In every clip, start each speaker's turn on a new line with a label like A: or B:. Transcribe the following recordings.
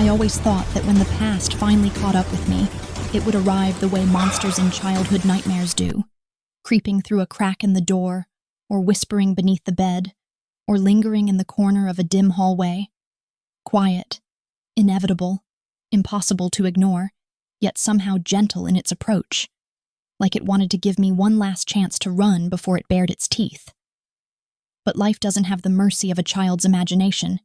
A: I always thought that when the past finally caught up with me, it would arrive the way monsters in childhood nightmares do, creeping through a crack in the door, or whispering beneath the bed, or lingering in the corner of a dim hallway. Quiet, inevitable, impossible to ignore, yet somehow gentle in its approach, like it wanted to give me one last chance to run before it bared its teeth. But life doesn't have the mercy of a child's imagination,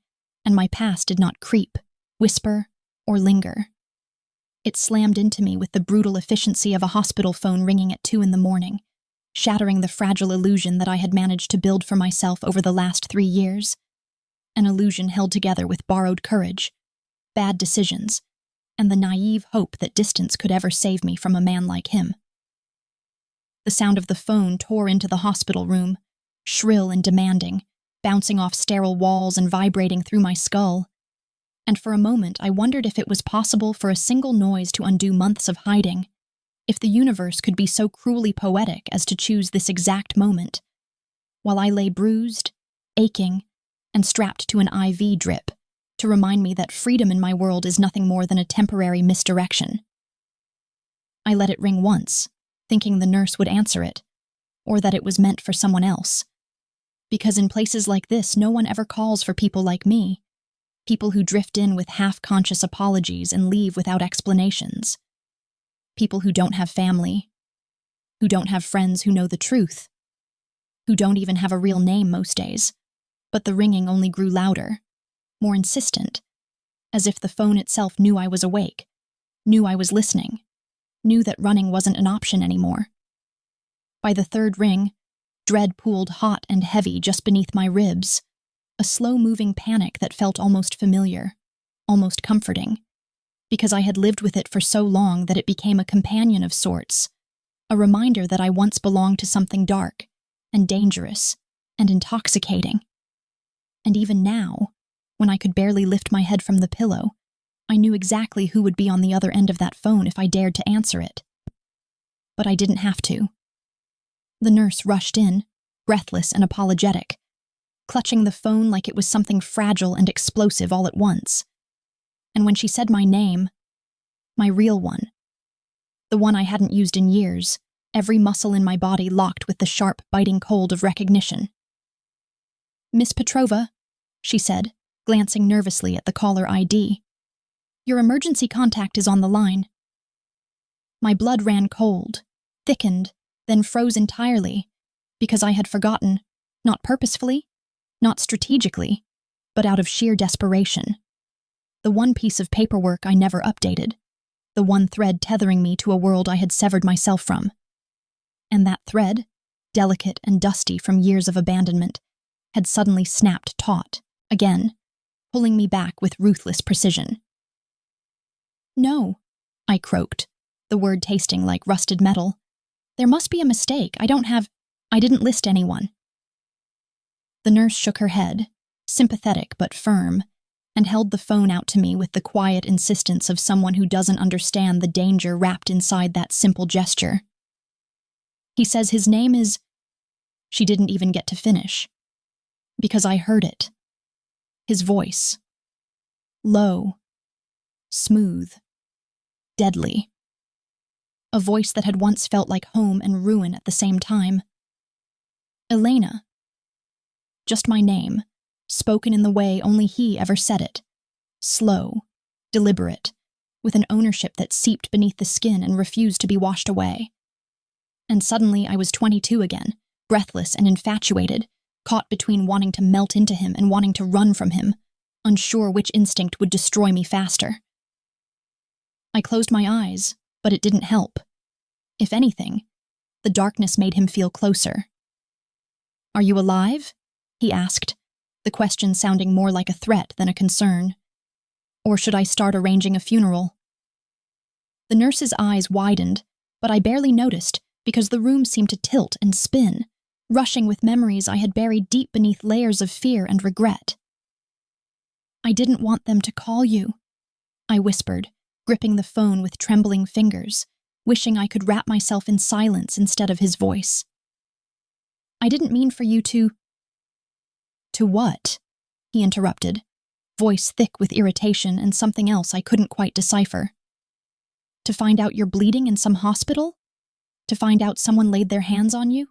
A: and my past did not creep, whisper, or linger. It slammed into me with the brutal efficiency of a hospital phone ringing at 2 a.m, shattering the fragile illusion that I had managed to build for myself over the last 3 years. An illusion held together with borrowed courage, bad decisions, and the naive hope that distance could ever save me from a man like him. The sound of the phone tore into the hospital room, shrill and demanding, bouncing off sterile walls and vibrating through my skull. And for a moment I wondered if it was possible for a single noise to undo months of hiding, if the universe could be so cruelly poetic as to choose this exact moment, while I lay bruised, aching, and strapped to an IV drip, to remind me that freedom in my world is nothing more than a temporary misdirection. I let it ring once, thinking the nurse would answer it, or that it was meant for someone else. Because in places like this, no one ever calls for people like me, people who drift in with half-conscious apologies and leave without explanations. People who don't have family, who don't have friends who know the truth, who don't even have a real name most days. But the ringing only grew louder, more insistent, as if the phone itself knew I was awake, knew I was listening, knew that running wasn't an option anymore. By the third ring, dread pooled hot and heavy just beneath my ribs, a slow-moving panic that felt almost familiar, almost comforting, because I had lived with it for so long that it became a companion of sorts, a reminder that I once belonged to something dark and dangerous and intoxicating. And even now, when I could barely lift my head from the pillow, I knew exactly who would be on the other end of that phone if I dared to answer it. But I didn't have to. The nurse rushed in, breathless and apologetic, clutching the phone like it was something fragile and explosive all at once. And when she said my name, my real one, the one I hadn't used in years, every muscle in my body locked with the sharp, biting cold of recognition. "Miss Petrova," she said, glancing nervously at the caller ID. "Your emergency contact is on the line." My blood ran cold, thickened, then froze entirely, because I had forgotten, not purposefully, not strategically, but out of sheer desperation. The one piece of paperwork I never updated, the one thread tethering me to a world I had severed myself from. And that thread, delicate and dusty from years of abandonment, had suddenly snapped taut, again, pulling me back with ruthless precision. "No," I croaked, the word tasting like rusted metal. "There must be a mistake. I didn't list anyone." The nurse shook her head, sympathetic but firm, and held the phone out to me with the quiet insistence of someone who doesn't understand the danger wrapped inside that simple gesture. "He says his name is—" She didn't even get to finish, because I heard it. His voice. Low, smooth, deadly. A voice that had once felt like home and ruin at the same time. Elena. Just my name, spoken in the way only he ever said it. Slow, deliberate, with an ownership that seeped beneath the skin and refused to be washed away. And suddenly I was 22 again, breathless and infatuated, caught between wanting to melt into him and wanting to run from him, unsure which instinct would destroy me faster. I closed my eyes, but it didn't help. If anything, the darkness made him feel closer. "Are you alive?" he asked, the question sounding more like a threat than a concern. "Or should I start arranging a funeral?" The nurse's eyes widened, but I barely noticed because the room seemed to tilt and spin, rushing with memories I had buried deep beneath layers of fear and regret. "I didn't want them to call you," I whispered, gripping the phone with trembling fingers, wishing I could wrap myself in silence instead of his voice. "I didn't mean for you to—" "To what?" he interrupted, voice thick with irritation and something else I couldn't quite decipher. To find out you're bleeding in some hospital? To find out someone laid their hands on you?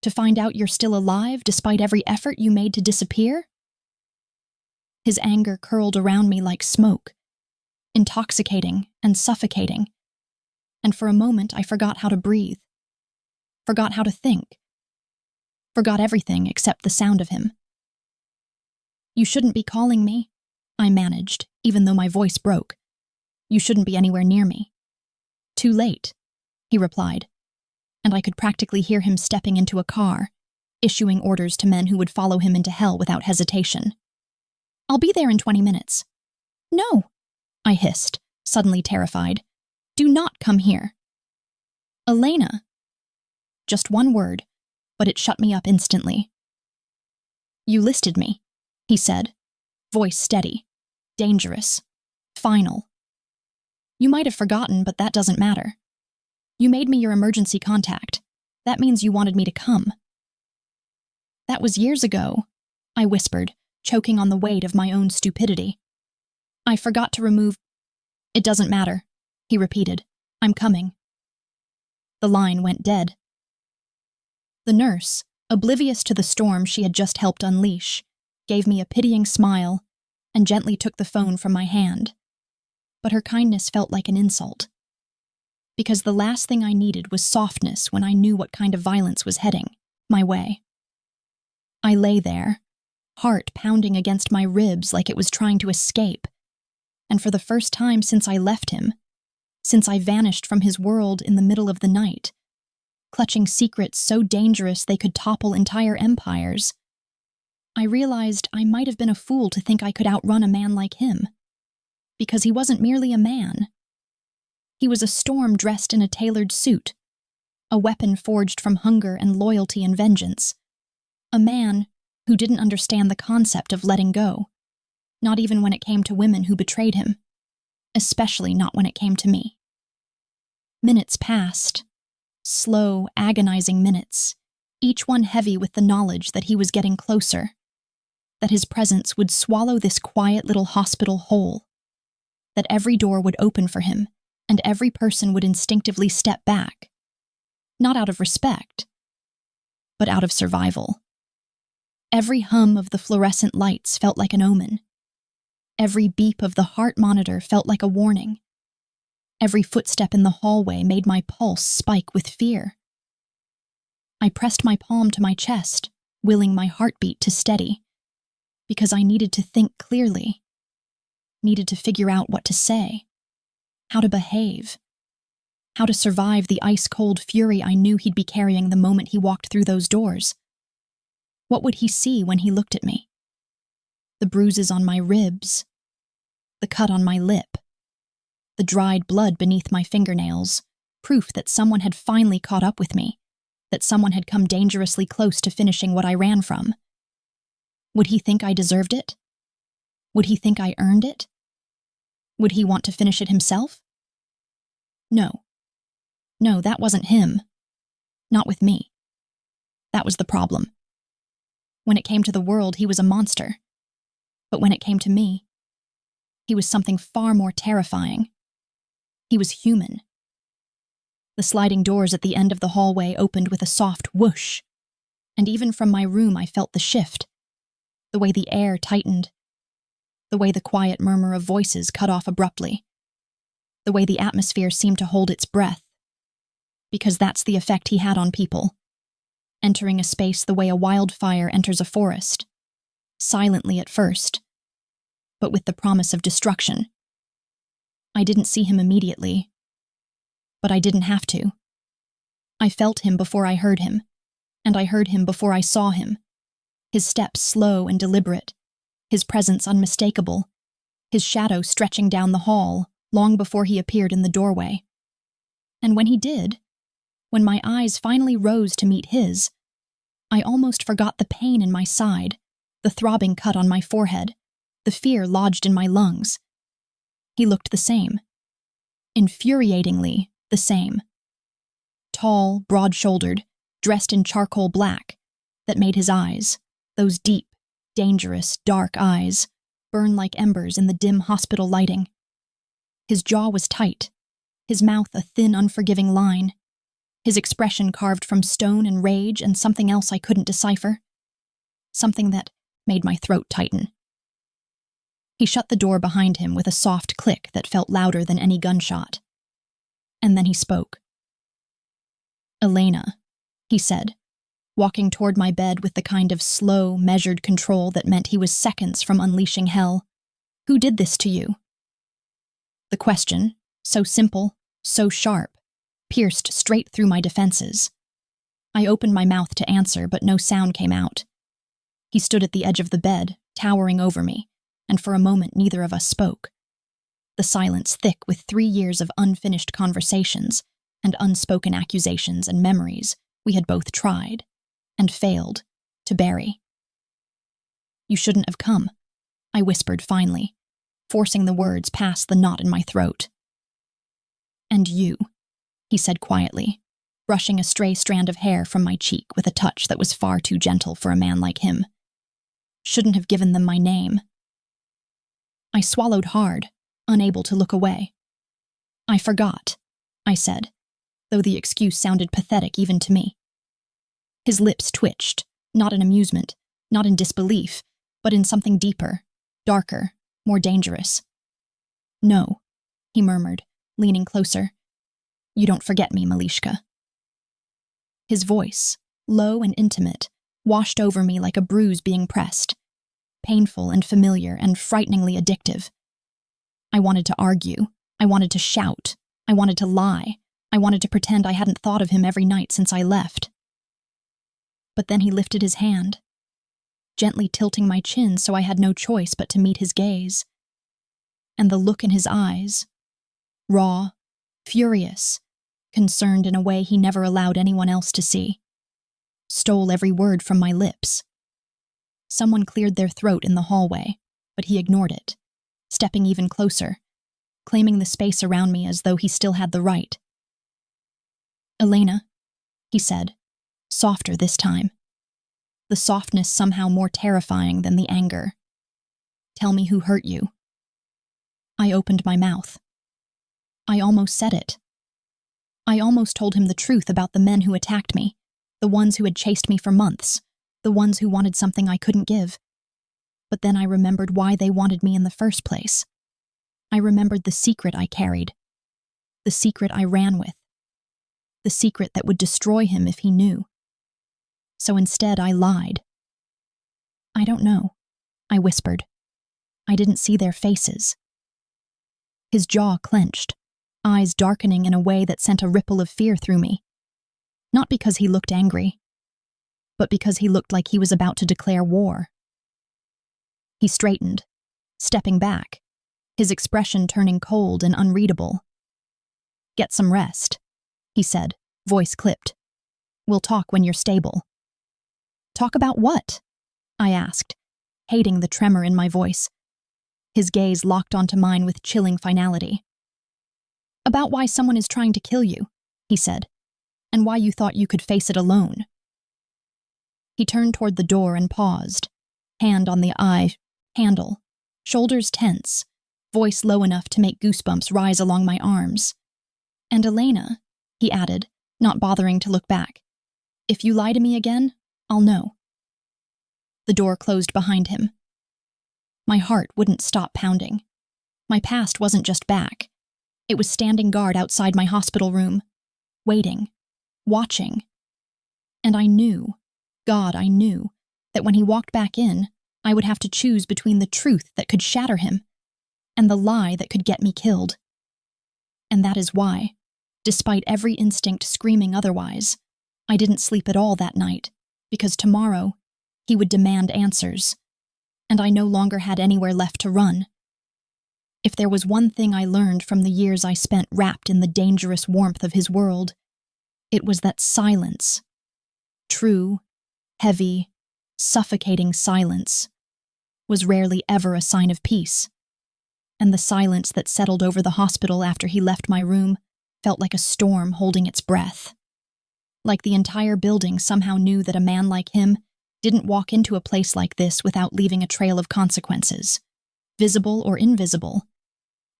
A: To find out you're still alive despite every effort you made to disappear? His anger curled around me like smoke, intoxicating and suffocating, and for a moment I forgot how to breathe, forgot how to think, forgot everything except the sound of him. You shouldn't be calling me, I managed, even though my voice broke. You shouldn't be anywhere near me. Too late, he replied, and I could practically hear him stepping into a car, issuing orders to men who would follow him into hell without hesitation. I'll be there in 20 minutes. No, I hissed, suddenly terrified. Do not come here. Elena. Just one word, but it shut me up instantly. You listed me, he said, voice steady, dangerous, final. You might have forgotten, but that doesn't matter. You made me your emergency contact. That means you wanted me to come. That was years ago, I whispered, choking on the weight of my own stupidity. I forgot to remove... It doesn't matter, he repeated. I'm coming. The line went dead. The nurse, oblivious to the storm she had just helped unleash, gave me a pitying smile and gently took the phone from my hand. But her kindness felt like an insult. Because the last thing I needed was softness when I knew what kind of violence was heading my way. I lay there, heart pounding against my ribs like it was trying to escape, and for the first time since I left him, since I vanished from his world in the middle of the night, clutching secrets so dangerous they could topple entire empires, I realized I might have been a fool to think I could outrun a man like him. Because he wasn't merely a man. He was a storm dressed in a tailored suit, a weapon forged from hunger and loyalty and vengeance, a man who didn't understand the concept of letting go, not even when it came to women who betrayed him, especially not when it came to me. Minutes passed, slow, agonizing minutes, each one heavy with the knowledge that he was getting closer, that his presence would swallow this quiet little hospital whole, that every door would open for him and every person would instinctively step back, not out of respect, but out of survival. Every hum of the fluorescent lights felt like an omen. Every beep of the heart monitor felt like a warning. Every footstep in the hallway made my pulse spike with fear. I pressed my palm to my chest, willing my heartbeat to steady, because I needed to think clearly, needed to figure out what to say, how to behave, how to survive the ice-cold fury I knew he'd be carrying the moment he walked through those doors. What would he see when he looked at me? The bruises on my ribs, the cut on my lip, the dried blood beneath my fingernails, proof that someone had finally caught up with me, that someone had come dangerously close to finishing what I ran from. Would he think I deserved it? Would he think I earned it? Would he want to finish it himself? No. No, that wasn't him. Not with me. That was the problem. When it came to the world, he was a monster. But when it came to me, he was something far more terrifying. He was human. The sliding doors at the end of the hallway opened with a soft whoosh, and even from my room I felt the shift, the way the air tightened, the way the quiet murmur of voices cut off abruptly, the way the atmosphere seemed to hold its breath, because that's the effect he had on people, entering a space the way a wildfire enters a forest, silently at first, but with the promise of destruction. I didn't see him immediately, but I didn't have to. I felt him before I heard him, and I heard him before I saw him, his steps slow and deliberate, his presence unmistakable, his shadow stretching down the hall long before he appeared in the doorway. And when he did, when my eyes finally rose to meet his, I almost forgot the pain in my side, the throbbing cut on my forehead, the fear lodged in my lungs. He looked the same. Infuriatingly the same. Tall, broad-shouldered, dressed in charcoal black, that made his eyes, those deep, dangerous, dark eyes, burn like embers in the dim hospital lighting. His jaw was tight, his mouth a thin, unforgiving line, his expression carved from stone and rage and something else I couldn't decipher, something that made my throat tighten. He shut the door behind him with a soft click that felt louder than any gunshot. And then he spoke. "Elena," he said, walking toward my bed with the kind of slow, measured control that meant he was seconds from unleashing hell. "Who did this to you?" The question, so simple, so sharp, pierced straight through my defenses. I opened my mouth to answer, but no sound came out. He stood at the edge of the bed, towering over me, and for a moment neither of us spoke. The silence thick with 3 years of unfinished conversations and unspoken accusations and memories we had both tried, and failed, to bury. "You shouldn't have come," I whispered finally, forcing the words past the knot in my throat. "And you," he said quietly, brushing a stray strand of hair from my cheek with a touch that was far too gentle for a man like him. "Shouldn't have given them my name." I swallowed hard, unable to look away. "I forgot," I said, though the excuse sounded pathetic even to me. His lips twitched, not in amusement, not in disbelief, but in something deeper, darker, more dangerous. "No," he murmured, leaning closer. "You don't forget me, Malishka." His voice, low and intimate, washed over me like a bruise being pressed, painful and familiar and frighteningly addictive. I wanted to argue, I wanted to shout, I wanted to lie, I wanted to pretend I hadn't thought of him every night since I left. But then he lifted his hand, gently tilting my chin so I had no choice but to meet his gaze. And the look in his eyes, raw, furious, concerned in a way he never allowed anyone else to see, stole every word from my lips. Someone cleared their throat in the hallway, but he ignored it, stepping even closer, claiming the space around me as though he still had the right. "Elena," he said, softer this time, the softness somehow more terrifying than the anger. "Tell me who hurt you." I opened my mouth. I almost said it. I almost told him the truth about the men who attacked me, the ones who had chased me for months, the ones who wanted something I couldn't give. But then I remembered why they wanted me in the first place. I remembered the secret I carried, the secret I ran with, the secret that would destroy him if he knew. So instead I lied. "I don't know," I whispered. I didn't see their faces. His jaw clenched, eyes darkening in a way that sent a ripple of fear through me. Not because he looked angry, but because he looked like he was about to declare war. He straightened, stepping back, his expression turning cold and unreadable. "Get some rest," he said, voice clipped. "We'll talk when you're stable." "Talk about what?" I asked, hating the tremor in my voice. His gaze locked onto mine with chilling finality. "About why someone is trying to kill you," he said, "and why you thought you could face it alone." He turned toward the door and paused, hand on the handle, shoulders tense, voice low enough to make goosebumps rise along my arms. "And Elena," he added, not bothering to look back, "if you lie to me again, I'll know." The door closed behind him. My heart wouldn't stop pounding. My past wasn't just back. It was standing guard outside my hospital room, waiting, watching. And I knew, God, I knew, that when he walked back in, I would have to choose between the truth that could shatter him and the lie that could get me killed. And that is why, despite every instinct screaming otherwise, I didn't sleep at all that night, because tomorrow he would demand answers, and I no longer had anywhere left to run. If there was one thing I learned from the years I spent wrapped in the dangerous warmth of his world, it was that silence, true, heavy, suffocating silence, was rarely ever a sign of peace. And the silence that settled over the hospital after he left my room felt like a storm holding its breath. Like the entire building somehow knew that a man like him didn't walk into a place like this without leaving a trail of consequences. visible or invisible,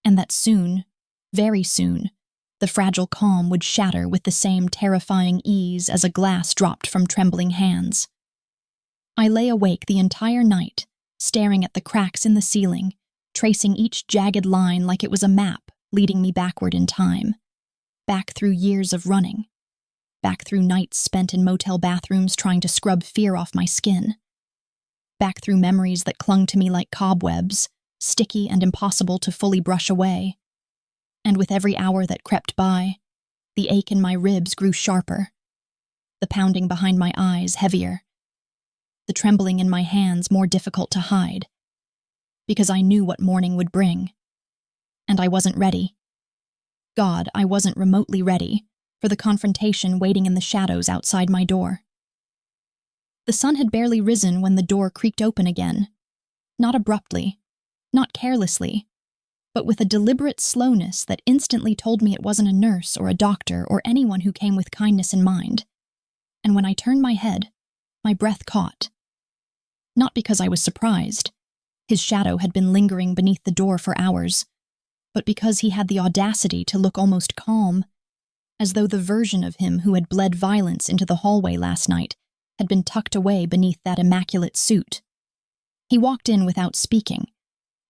A: and that soon, very soon, the fragile calm would shatter with the same terrifying ease as a glass dropped from trembling hands. I lay awake the entire night, staring at the cracks in the ceiling, tracing each jagged line like it was a map leading me backward in time, back through years of running, back through nights spent in motel bathrooms trying to scrub fear off my skin, back through memories that clung to me like cobwebs, sticky and impossible to fully brush away. And with every hour that crept by, the ache in my ribs grew sharper, the pounding behind my eyes heavier, the trembling in my hands more difficult to hide, because I knew what morning would bring. And I wasn't ready. God, I wasn't remotely ready for the confrontation waiting in the shadows outside my door. The sun had barely risen when the door creaked open again, not abruptly, not carelessly, but with a deliberate slowness that instantly told me it wasn't a nurse or a doctor or anyone who came with kindness in mind. And when I turned my head, my breath caught. Not because I was surprised. His shadow had been lingering beneath the door for hours, but because he had the audacity to look almost calm, as though the version of him who had bled violence into the hallway last night had been tucked away beneath that immaculate suit. He walked in without speaking,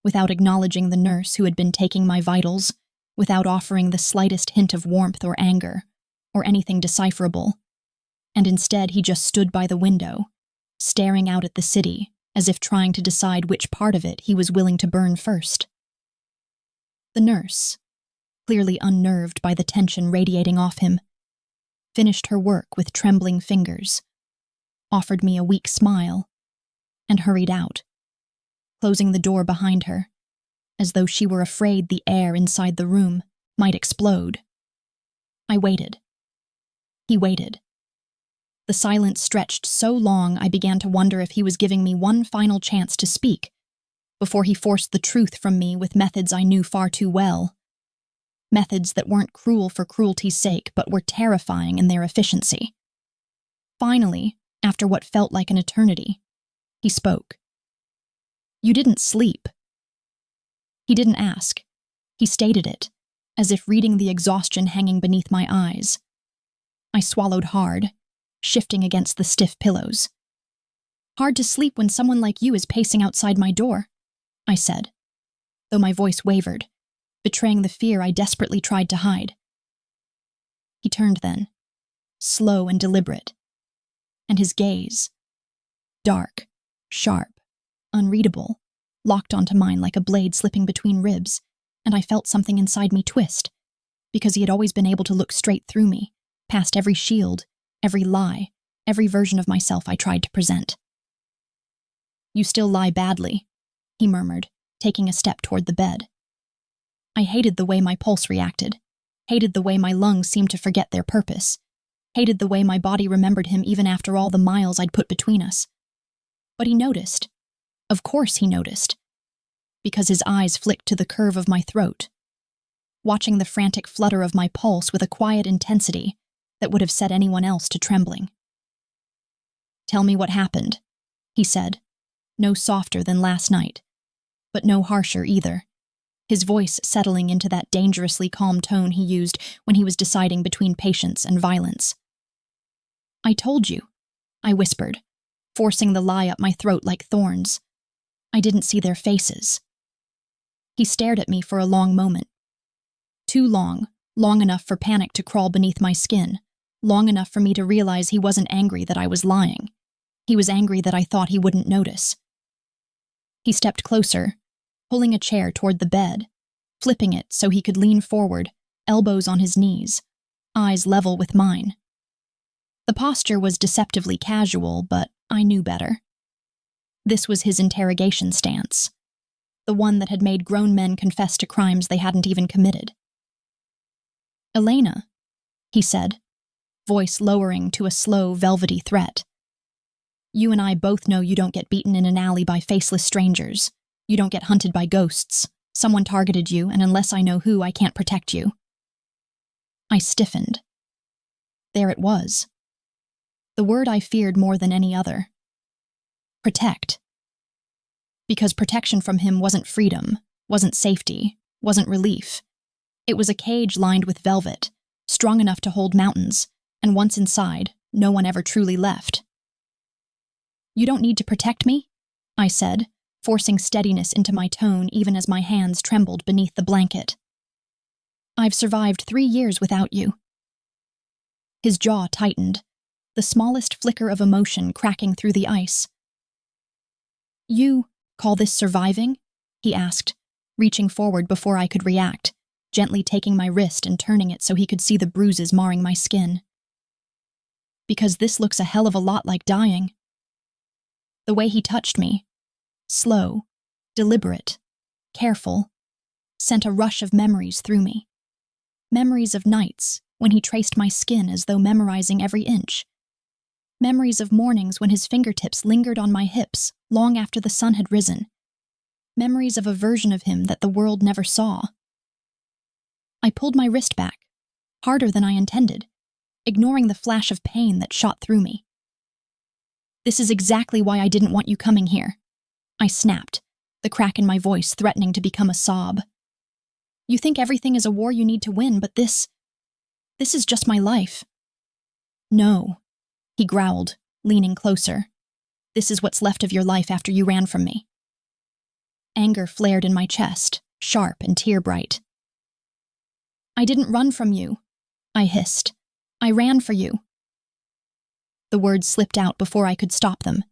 A: without acknowledging the nurse who had been taking my vitals, without offering the slightest hint of warmth or anger, or anything decipherable. And instead he just stood by the window, staring out at the city, as if trying to decide which part of it he was willing to burn first. The nurse, clearly unnerved by the tension radiating off him, finished her work with trembling fingers, offered me a weak smile, and hurried out, closing the door behind her, as though she were afraid the air inside the room might explode. I waited. He waited. The silence stretched so long I began to wonder if he was giving me one final chance to speak, before he forced the truth from me with methods I knew far too well. Methods that weren't cruel for cruelty's sake, but were terrifying in their efficiency. Finally, after what felt like an eternity, he spoke. "You didn't sleep." He didn't ask. He stated it, as if reading the exhaustion hanging beneath my eyes. I swallowed hard, shifting against the stiff pillows. "Hard to sleep when someone like you is pacing outside my door," I said, though my voice wavered, betraying the fear I desperately tried to hide. He turned then, slow and deliberate, and his gaze, dark, sharp, unreadable, locked onto mine like a blade slipping between ribs, and I felt something inside me twist, because he had always been able to look straight through me, past every shield, every lie, every version of myself I tried to present. "You still lie badly," he murmured, taking a step toward the bed. I hated the way my pulse reacted, hated the way my lungs seemed to forget their purpose, hated the way my body remembered him even after all the miles I'd put between us. But he noticed. Of course he noticed, because his eyes flicked to the curve of my throat, watching the frantic flutter of my pulse with a quiet intensity that would have set anyone else to trembling. "Tell me what happened," he said, no softer than last night, but no harsher either, his voice settling into that dangerously calm tone he used when he was deciding between patience and violence. "I told you," I whispered, forcing the lie up my throat like thorns. "I didn't see their faces." He stared at me for a long moment. Too long, long enough for panic to crawl beneath my skin, long enough for me to realize he wasn't angry that I was lying. He was angry that I thought he wouldn't notice. He stepped closer, pulling a chair toward the bed, flipping it so he could lean forward, elbows on his knees, eyes level with mine. The posture was deceptively casual, but I knew better. This was his interrogation stance, the one that had made grown men confess to crimes they hadn't even committed. "Elena," he said, voice lowering to a slow, velvety threat. "You and I both know you don't get beaten in an alley by faceless strangers. You don't get hunted by ghosts. Someone targeted you, and unless I know who, I can't protect you." I stiffened. There it was. The word I feared more than any other. Protect. Because protection from him wasn't freedom, wasn't safety, wasn't relief. It was a cage lined with velvet, strong enough to hold mountains, and once inside, no one ever truly left. "You don't need to protect me," I said, forcing steadiness into my tone even as my hands trembled beneath the blanket. "I've survived 3 years without you." His jaw tightened, the smallest flicker of emotion cracking through the ice. "You call this surviving?" he asked, reaching forward before I could react, gently taking my wrist and turning it so he could see the bruises marring my skin. "Because this looks a hell of a lot like dying." The way he touched me, slow, deliberate, careful, sent a rush of memories through me. Memories of nights when he traced my skin as though memorizing every inch. Memories of mornings when his fingertips lingered on my hips long after the sun had risen. Memories of a version of him that the world never saw. I pulled my wrist back, harder than I intended, ignoring the flash of pain that shot through me. "This is exactly why I didn't want you coming here," I snapped, the crack in my voice threatening to become a sob. "You think everything is a war you need to win, but this is just my life." "No," he growled, leaning closer. "This is what's left of your life after you ran from me." Anger flared in my chest, sharp and tear-bright. "I didn't run from you," I hissed. "I ran for you." The words slipped out before I could stop them,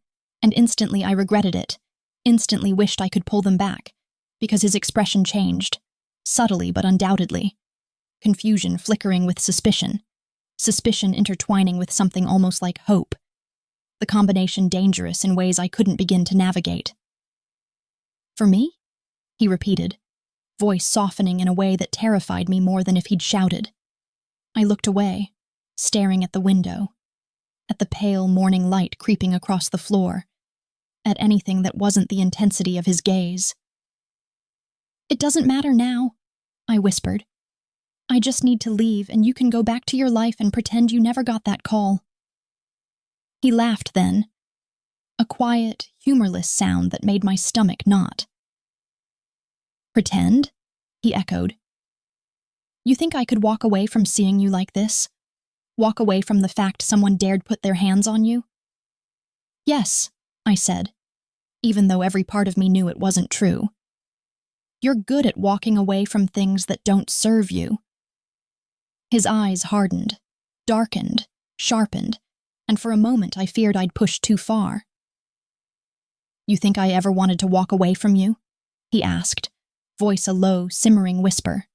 A: and instantly I regretted it, instantly wished I could pull them back, because his expression changed, subtly but undoubtedly. Confusion flickering with suspicion intertwining with something almost like hope. The combination dangerous in ways I couldn't begin to navigate. "For me?" he repeated, voice softening in a way that terrified me more than if he'd shouted. I looked away, staring at the window, at the pale morning light creeping across the floor, at anything that wasn't the intensity of his gaze. "It doesn't matter now," I whispered. "I just need to leave and you can go back to your life and pretend you never got that call." He laughed then, a quiet, humorless sound that made my stomach knot. "Pretend?" he echoed. "You think I could walk away from seeing you like this? Walk away from the fact someone dared put their hands on you?" "Yes," I said, even though every part of me knew it wasn't true. "You're good at walking away from things that don't serve you." His eyes hardened, darkened, sharpened, and for a moment I feared I'd pushed too far. "You think I ever wanted to walk away from you?" he asked, voice a low, simmering whisper.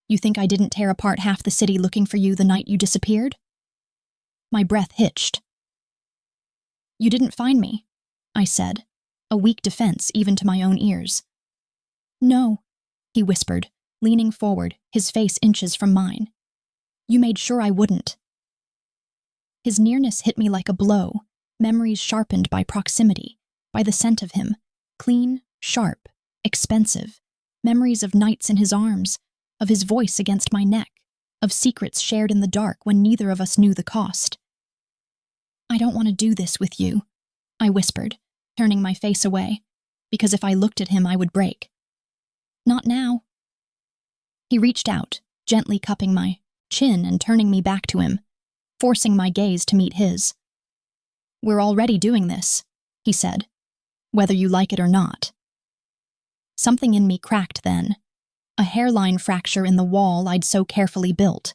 A: "You think I didn't tear apart half the city looking for you the night you disappeared?" My breath hitched. "You didn't find me," I said, a weak defense even to my own ears. "No," he whispered, leaning forward, his face inches from mine. "You made sure I wouldn't." His nearness hit me like a blow, memories sharpened by proximity, by the scent of him, clean, sharp, expensive, memories of nights in his arms, of his voice against my neck, of secrets shared in the dark when neither of us knew the cost. "I don't want to do this with you," I whispered, turning my face away, because if I looked at him I would break. "Not now." He reached out, gently cupping my chin and turning me back to him, forcing my gaze to meet his. "We're already doing this," he said, "whether you like it or not." Something in me cracked then, a hairline fracture in the wall I'd so carefully built.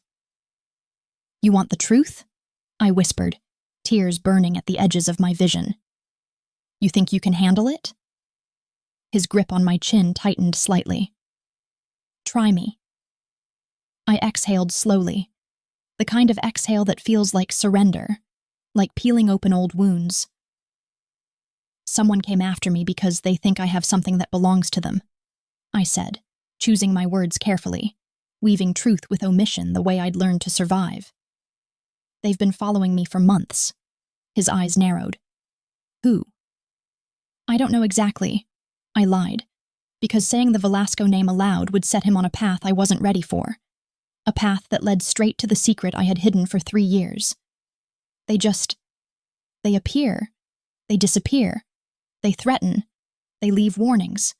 A: "You want the truth?" I whispered, tears burning at the edges of my vision. "You think you can handle it?" His grip on my chin tightened slightly. "Try me." I exhaled slowly, the kind of exhale that feels like surrender, like peeling open old wounds. "Someone came after me because they think I have something that belongs to them," I said, choosing my words carefully, weaving truth with omission the way I'd learned to survive. "They've been following me for months." His eyes narrowed. "Who?" "I don't know exactly," I lied, because saying the Velasco name aloud would set him on a path I wasn't ready for, a path that led straight to the secret I had hidden for 3 years. They appear, they disappear, they threaten, They leave warnings.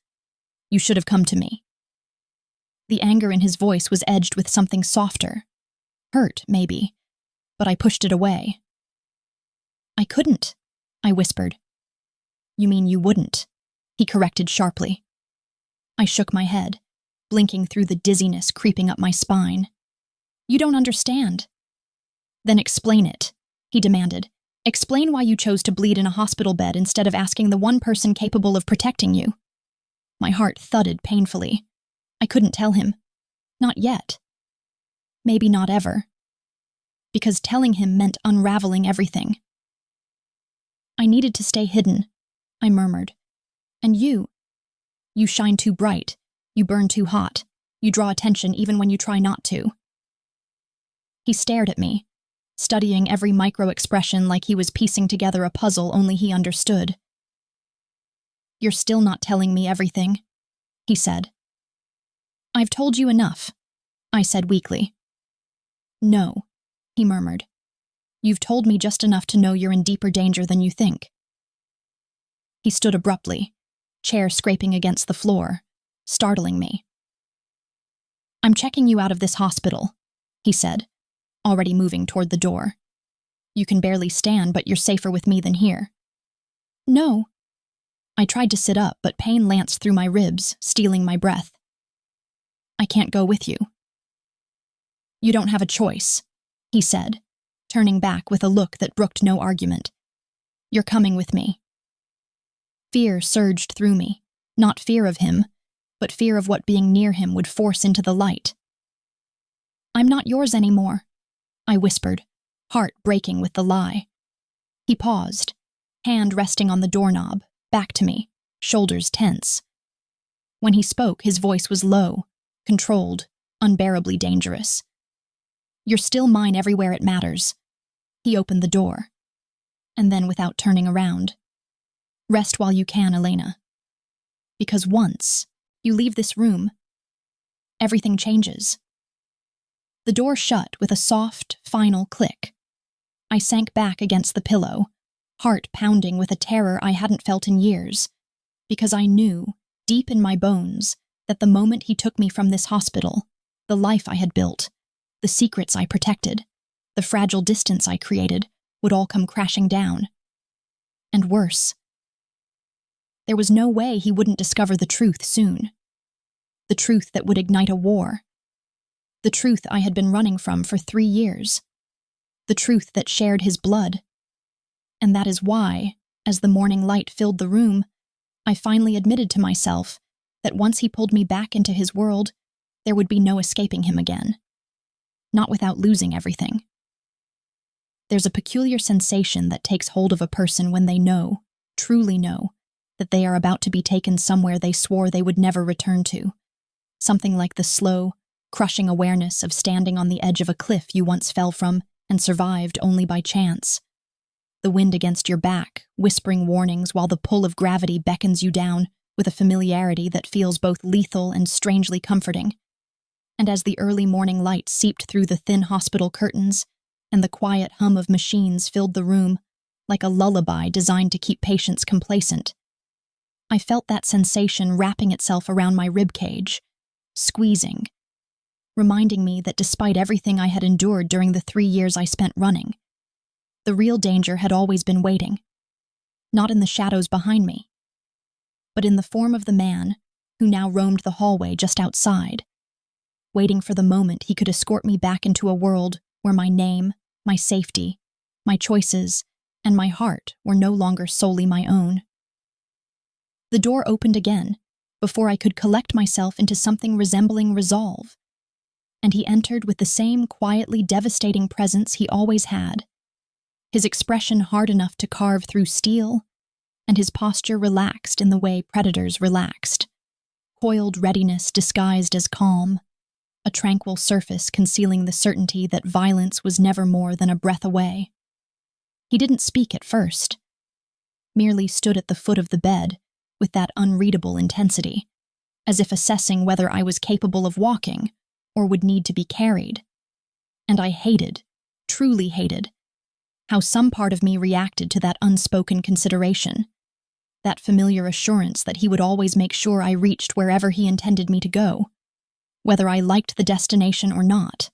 A: You should have come to me. The anger in his voice was edged with something softer. Hurt, maybe, but I pushed it away. I couldn't, I whispered. You mean you wouldn't, he corrected sharply. I shook my head, blinking through the dizziness creeping up my spine. You don't understand. Then explain it, he demanded. Explain why you chose to bleed in a hospital bed instead of asking the one person capable of protecting you. My heart thudded painfully. I couldn't tell him. Not yet. Maybe not ever. Because telling him meant unraveling everything. I needed to stay hidden, I murmured. And you shine too bright. You burn too hot. You draw attention even when you try not to. He stared at me, studying every micro-expression like he was piecing together a puzzle only he understood. You're still not telling me everything, he said. I've told you enough, I said weakly. No, he murmured. You've told me just enough to know you're in deeper danger than you think. He stood abruptly, chair scraping against the floor, startling me. I'm checking you out of this hospital, he said, already moving toward the door. You can barely stand, but you're safer with me than here. No. I tried to sit up, but pain lanced through my ribs, stealing my breath. I can't go with you. You don't have a choice, he said, turning back with a look that brooked no argument. You're coming with me. Fear surged through me, not fear of him, but fear of what being near him would force into the light. I'm not yours anymore, I whispered, heart breaking with the lie. He paused, hand resting on the doorknob, back to me, shoulders tense. When he spoke, his voice was low, controlled, unbearably dangerous. You're still mine everywhere it matters. He opened the door. And then, without turning around, rest while you can, Elena. Because once you leave this room, everything changes. The door shut with a soft, final click. I sank back against the pillow, heart pounding with a terror I hadn't felt in years, because I knew, deep in my bones, that the moment he took me from this hospital, the life I had built, the secrets I protected, the fragile distance I created, would all come crashing down. And worse. There was no way he wouldn't discover the truth soon. The truth that would ignite a war. The truth I had been running from for 3 years. The truth that shared his blood. And that is why, as the morning light filled the room, I finally admitted to myself that once he pulled me back into his world, there would be no escaping him again. Not without losing everything. There's a peculiar sensation that takes hold of a person when they know, truly know, that they are about to be taken somewhere they swore they would never return to. Something like the slow, crushing awareness of standing on the edge of a cliff you once fell from and survived only by chance. The wind against your back, whispering warnings while the pull of gravity beckons you down with a familiarity that feels both lethal and strangely comforting. And as the early morning light seeped through the thin hospital curtains, and the quiet hum of machines filled the room like a lullaby designed to keep patients complacent, I felt that sensation wrapping itself around my ribcage, squeezing, reminding me that despite everything I had endured during the 3 years I spent running, the real danger had always been waiting, not in the shadows behind me, but in the form of the man who now roamed the hallway just outside, waiting for the moment he could escort me back into a world where my name, my safety, my choices, and my heart were no longer solely my own. The door opened again, before I could collect myself into something resembling resolve, and he entered with the same quietly devastating presence he always had, his expression hard enough to carve through steel, and his posture relaxed in the way predators relaxed, coiled readiness disguised as calm, a tranquil surface concealing the certainty that violence was never more than a breath away. He didn't speak at first, merely stood at the foot of the bed with that unreadable intensity, as if assessing whether I was capable of walking or would need to be carried. And I hated, truly hated, how some part of me reacted to that unspoken consideration, that familiar assurance that he would always make sure I reached wherever he intended me to go, whether I liked the destination or not.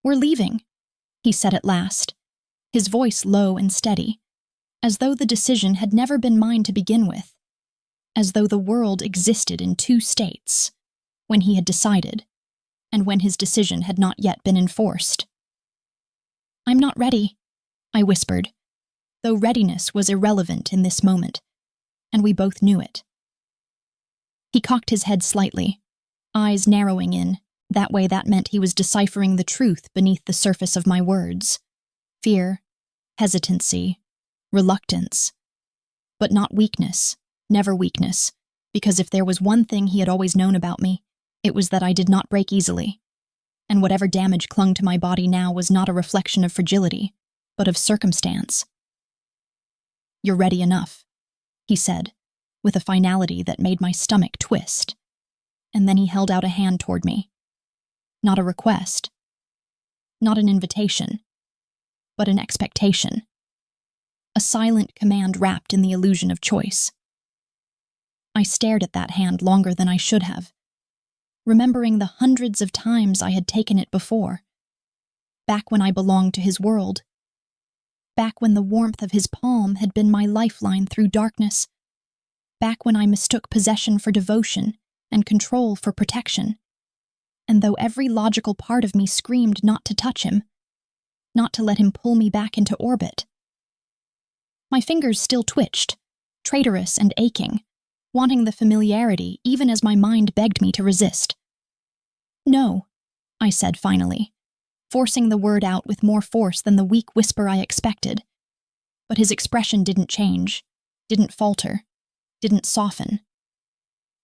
A: "We're leaving," he said at last, his voice low and steady, as though the decision had never been mine to begin with, as though the world existed in two states, when he had decided, and when his decision had not yet been enforced. "I'm not ready," I whispered, though readiness was irrelevant in this moment, and we both knew it. He cocked his head slightly, eyes narrowing in, that way that meant he was deciphering the truth beneath the surface of my words. Fear, hesitancy, reluctance. But not weakness, never weakness, because if there was one thing he had always known about me, it was that I did not break easily, and whatever damage clung to my body now was not a reflection of fragility, but of circumstance. "You're ready enough," he said, with a finality that made my stomach twist, and then he held out a hand toward me. Not a request, not an invitation, but an expectation. A silent command wrapped in the illusion of choice. I stared at that hand longer than I should have, remembering the hundreds of times I had taken it before. Back when I belonged to his world. Back when the warmth of his palm had been my lifeline through darkness. Back when I mistook possession for devotion and control for protection. And though every logical part of me screamed not to touch him, not to let him pull me back into orbit. My fingers still twitched, traitorous and aching, wanting the familiarity even as my mind begged me to resist. "No," I said finally, forcing the word out with more force than the weak whisper I expected. But his expression didn't change, didn't falter, didn't soften.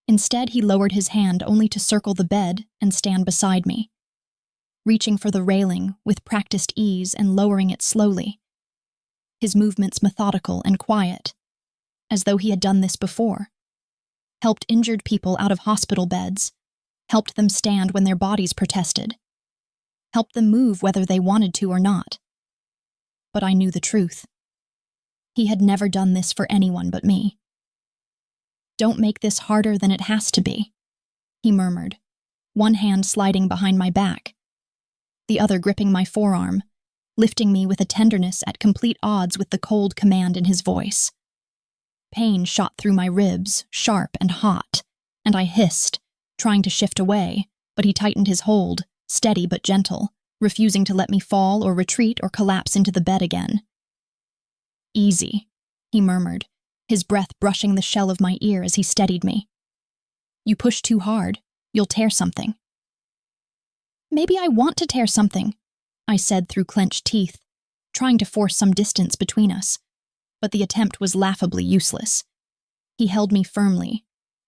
A: Instead, he lowered his hand only to circle the bed and stand beside me, reaching for the railing with practiced ease and lowering it slowly, his movements methodical and quiet, as though he had done this before. Helped injured people out of hospital beds, helped them stand when their bodies protested, helped them move whether they wanted to or not. But I knew the truth. He had never done this for anyone but me. "Don't make this harder than it has to be," he murmured, one hand sliding behind my back, the other gripping my forearm, lifting me with a tenderness at complete odds with the cold command in his voice. Pain shot through my ribs, sharp and hot, and I hissed, trying to shift away, but he tightened his hold, steady but gentle, refusing to let me fall or retreat or collapse into the bed again. "Easy," he murmured, his breath brushing the shell of my ear as he steadied me. "You push too hard, you'll tear something." "Maybe I want to tear something," I said through clenched teeth, trying to force some distance between us, but the attempt was laughably useless. He held me firmly,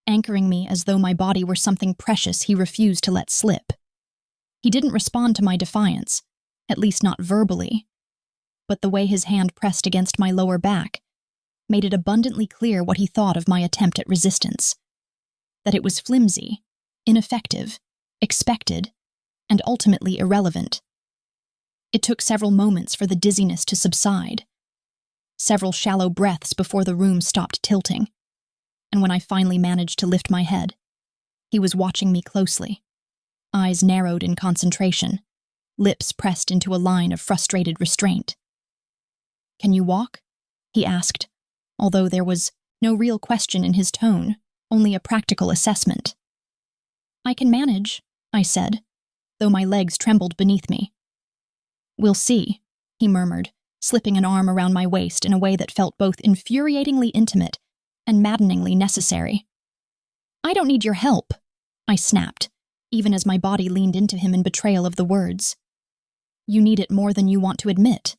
A: anchoring me as though my body were something precious he refused to let slip. He didn't respond to my defiance, at least not verbally, but the way his hand pressed against my lower back made it abundantly clear what he thought of my attempt at resistance. That it was flimsy, ineffective, expected, and ultimately irrelevant. It took several moments for the dizziness to subside, several shallow breaths before the room stopped tilting, and when I finally managed to lift my head, he was watching me closely, eyes narrowed in concentration, lips pressed into a line of frustrated restraint. "Can you walk?" he asked, although there was no real question in his tone, only a practical assessment. "I can manage," I said, though my legs trembled beneath me. "We'll see," he murmured, slipping an arm around my waist in a way that felt both infuriatingly intimate and maddeningly necessary. "I don't need your help," I snapped, even as my body leaned into him in betrayal of the words. "You need it more than you want to admit,"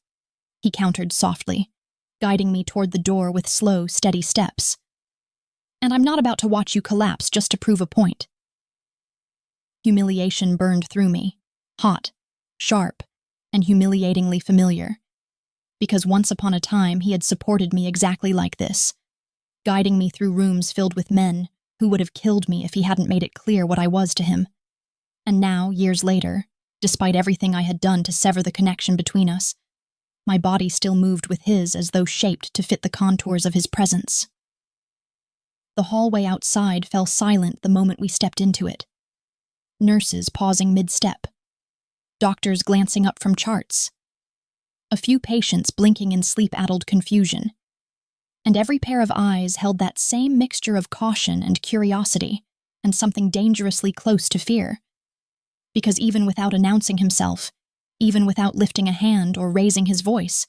A: he countered softly, guiding me toward the door with slow, steady steps. "And I'm not about to watch you collapse just to prove a point." Humiliation burned through me, hot, sharp, and humiliatingly familiar, because once upon a time he had supported me exactly like this, guiding me through rooms filled with men who would have killed me if he hadn't made it clear what I was to him. And now, years later, despite everything I had done to sever the connection between us, My body still moved with his as though shaped to fit the contours of his presence. The hallway outside fell silent the moment we stepped into it. Nurses pausing mid-step. Doctors glancing up from charts. A few patients blinking in sleep-addled confusion. And every pair of eyes held that same mixture of caution and curiosity, and something dangerously close to fear. Because even without announcing himself, even without lifting a hand or raising his voice,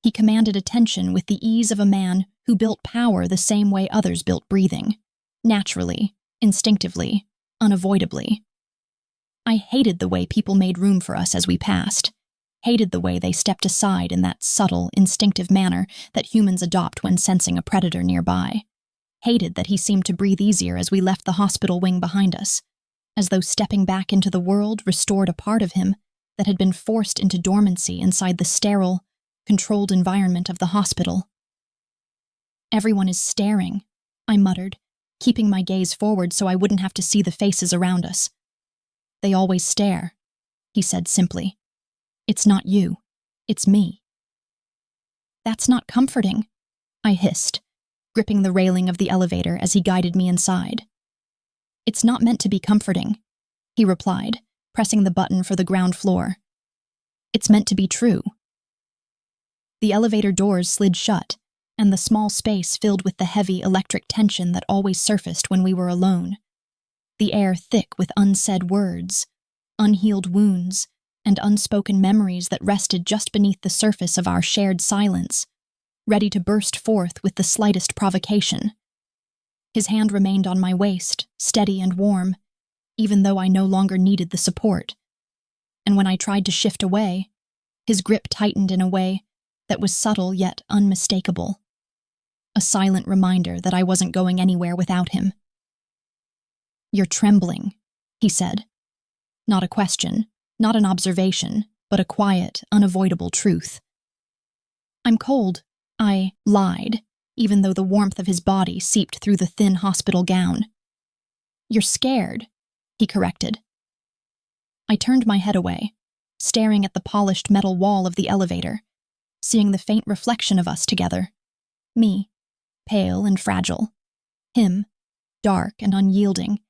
A: he commanded attention with the ease of a man who built power the same way others built breathing, naturally, instinctively, unavoidably. I hated the way people made room for us as we passed, hated the way they stepped aside in that subtle, instinctive manner that humans adopt when sensing a predator nearby, hated that he seemed to breathe easier as we left the hospital wing behind us, as though stepping back into the world restored a part of him that had been forced into dormancy inside the sterile, controlled environment of the hospital. "Everyone is staring," I muttered, keeping my gaze forward so I wouldn't have to see the faces around us. "They always stare," he said simply. "It's not you. It's me." "That's not comforting," I hissed, gripping the railing of the elevator as he guided me inside. "It's not meant to be comforting," he replied, pressing the button for the ground floor. "It's meant to be true." The elevator doors slid shut, and the small space filled with the heavy electric tension that always surfaced when we were alone. The air thick with unsaid words, unhealed wounds, and unspoken memories that rested just beneath the surface of our shared silence, ready to burst forth with the slightest provocation. His hand remained on my waist, steady and warm, even though I no longer needed the support. And when I tried to shift away, his grip tightened in a way that was subtle yet unmistakable. A silent reminder that I wasn't going anywhere without him. "You're trembling," he said. Not a question, not an observation, but a quiet, unavoidable truth. "I'm cold," I lied, even though the warmth of his body seeped through the thin hospital gown. "You're scared," he corrected. I turned my head away, staring at the polished metal wall of the elevator, seeing the faint reflection of us together. Me, pale and fragile. Him, dark and unyielding.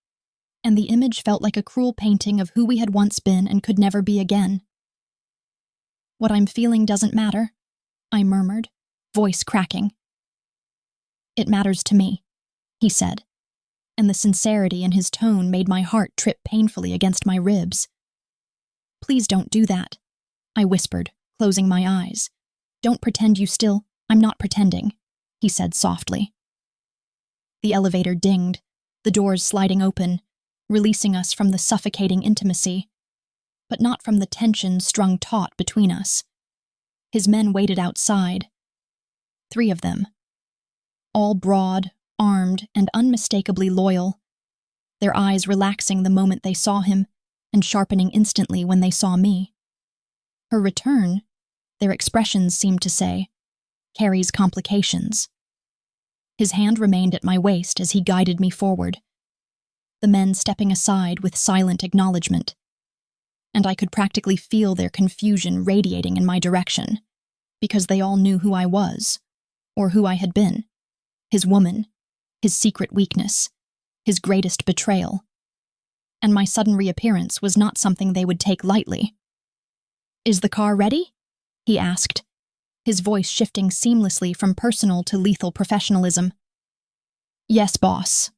A: And the image felt like a cruel painting of who we had once been and could never be again. "What I'm feeling doesn't matter," I murmured, voice cracking. "It matters to me," he said, and the sincerity in his tone made my heart trip painfully against my ribs. "Please don't do that," I whispered, closing my eyes. "Don't pretend you still—" "I'm not pretending," he said softly. The elevator dinged, the doors sliding open, releasing us from the suffocating intimacy, but not from the tension strung taut between us. His men waited outside. 3 of them. All broad, armed, and unmistakably loyal, their eyes relaxing the moment they saw him and sharpening instantly when they saw me. Her return, their expressions seemed to say, carries complications. His hand remained at my waist as he guided me forward, the men stepping aside with silent acknowledgement, and I could practically feel their confusion radiating in my direction, because they all knew who I was, or who I had been, his woman, his secret weakness, his greatest betrayal. And my sudden reappearance was not something they would take lightly. "Is the car ready?" he asked, his voice shifting seamlessly from personal to lethal professionalism. "Yes, boss,"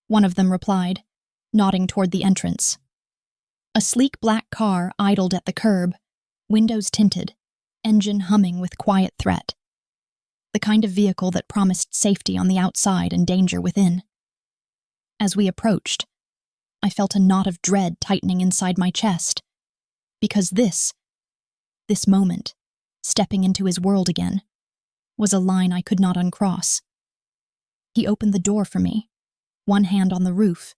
A: one of them replied, nodding toward the entrance. A sleek black car idled at the curb, windows tinted, engine humming with quiet threat. The kind of vehicle that promised safety on the outside and danger within. As we approached, I felt a knot of dread tightening inside my chest, because this moment, stepping into his world again, was a line I could not uncross. He opened the door for me, one hand on the roof,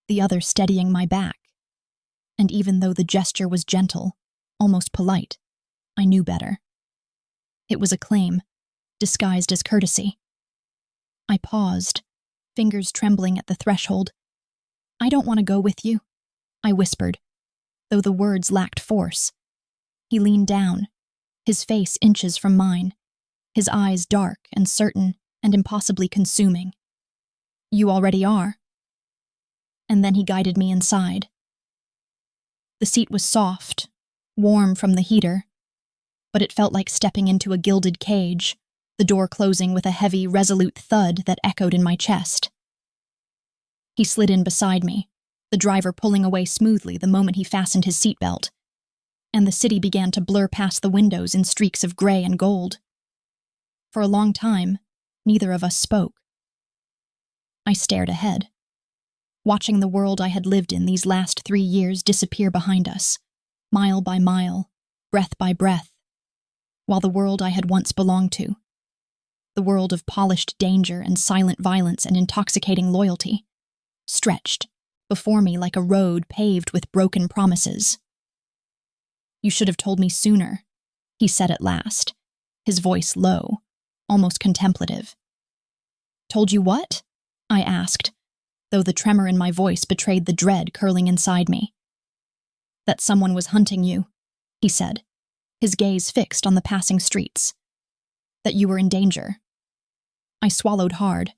A: the other steadying my back. And even though the gesture was gentle, almost polite, I knew better. It was a claim, disguised as courtesy. I paused, fingers trembling at the threshold. "I don't want to go with you," I whispered, though the words lacked force. He leaned down, his face inches from mine, his eyes dark and certain and impossibly consuming. "You already are." And then he guided me inside. The seat was soft, warm from the heater, but it felt like stepping into a gilded cage, the door closing with a heavy, resolute thud that echoed in my chest. He slid in beside me, the driver pulling away smoothly the moment he fastened his seatbelt, and the city began to blur past the windows in streaks of gray and gold. For a long time, neither of us spoke. I stared ahead, watching the world I had lived in these last 3 years disappear behind us, mile by mile, breath by breath, while the world I had once belonged to, the world of polished danger and silent violence and intoxicating loyalty, stretched before me like a road paved with broken promises. "You should have told me sooner," he said at last, his voice low, almost contemplative. "Told you what?" I asked, though the tremor in my voice betrayed the dread curling inside me. "That someone was hunting you," he said, his gaze fixed on the passing streets. "That you were in danger." I swallowed hard.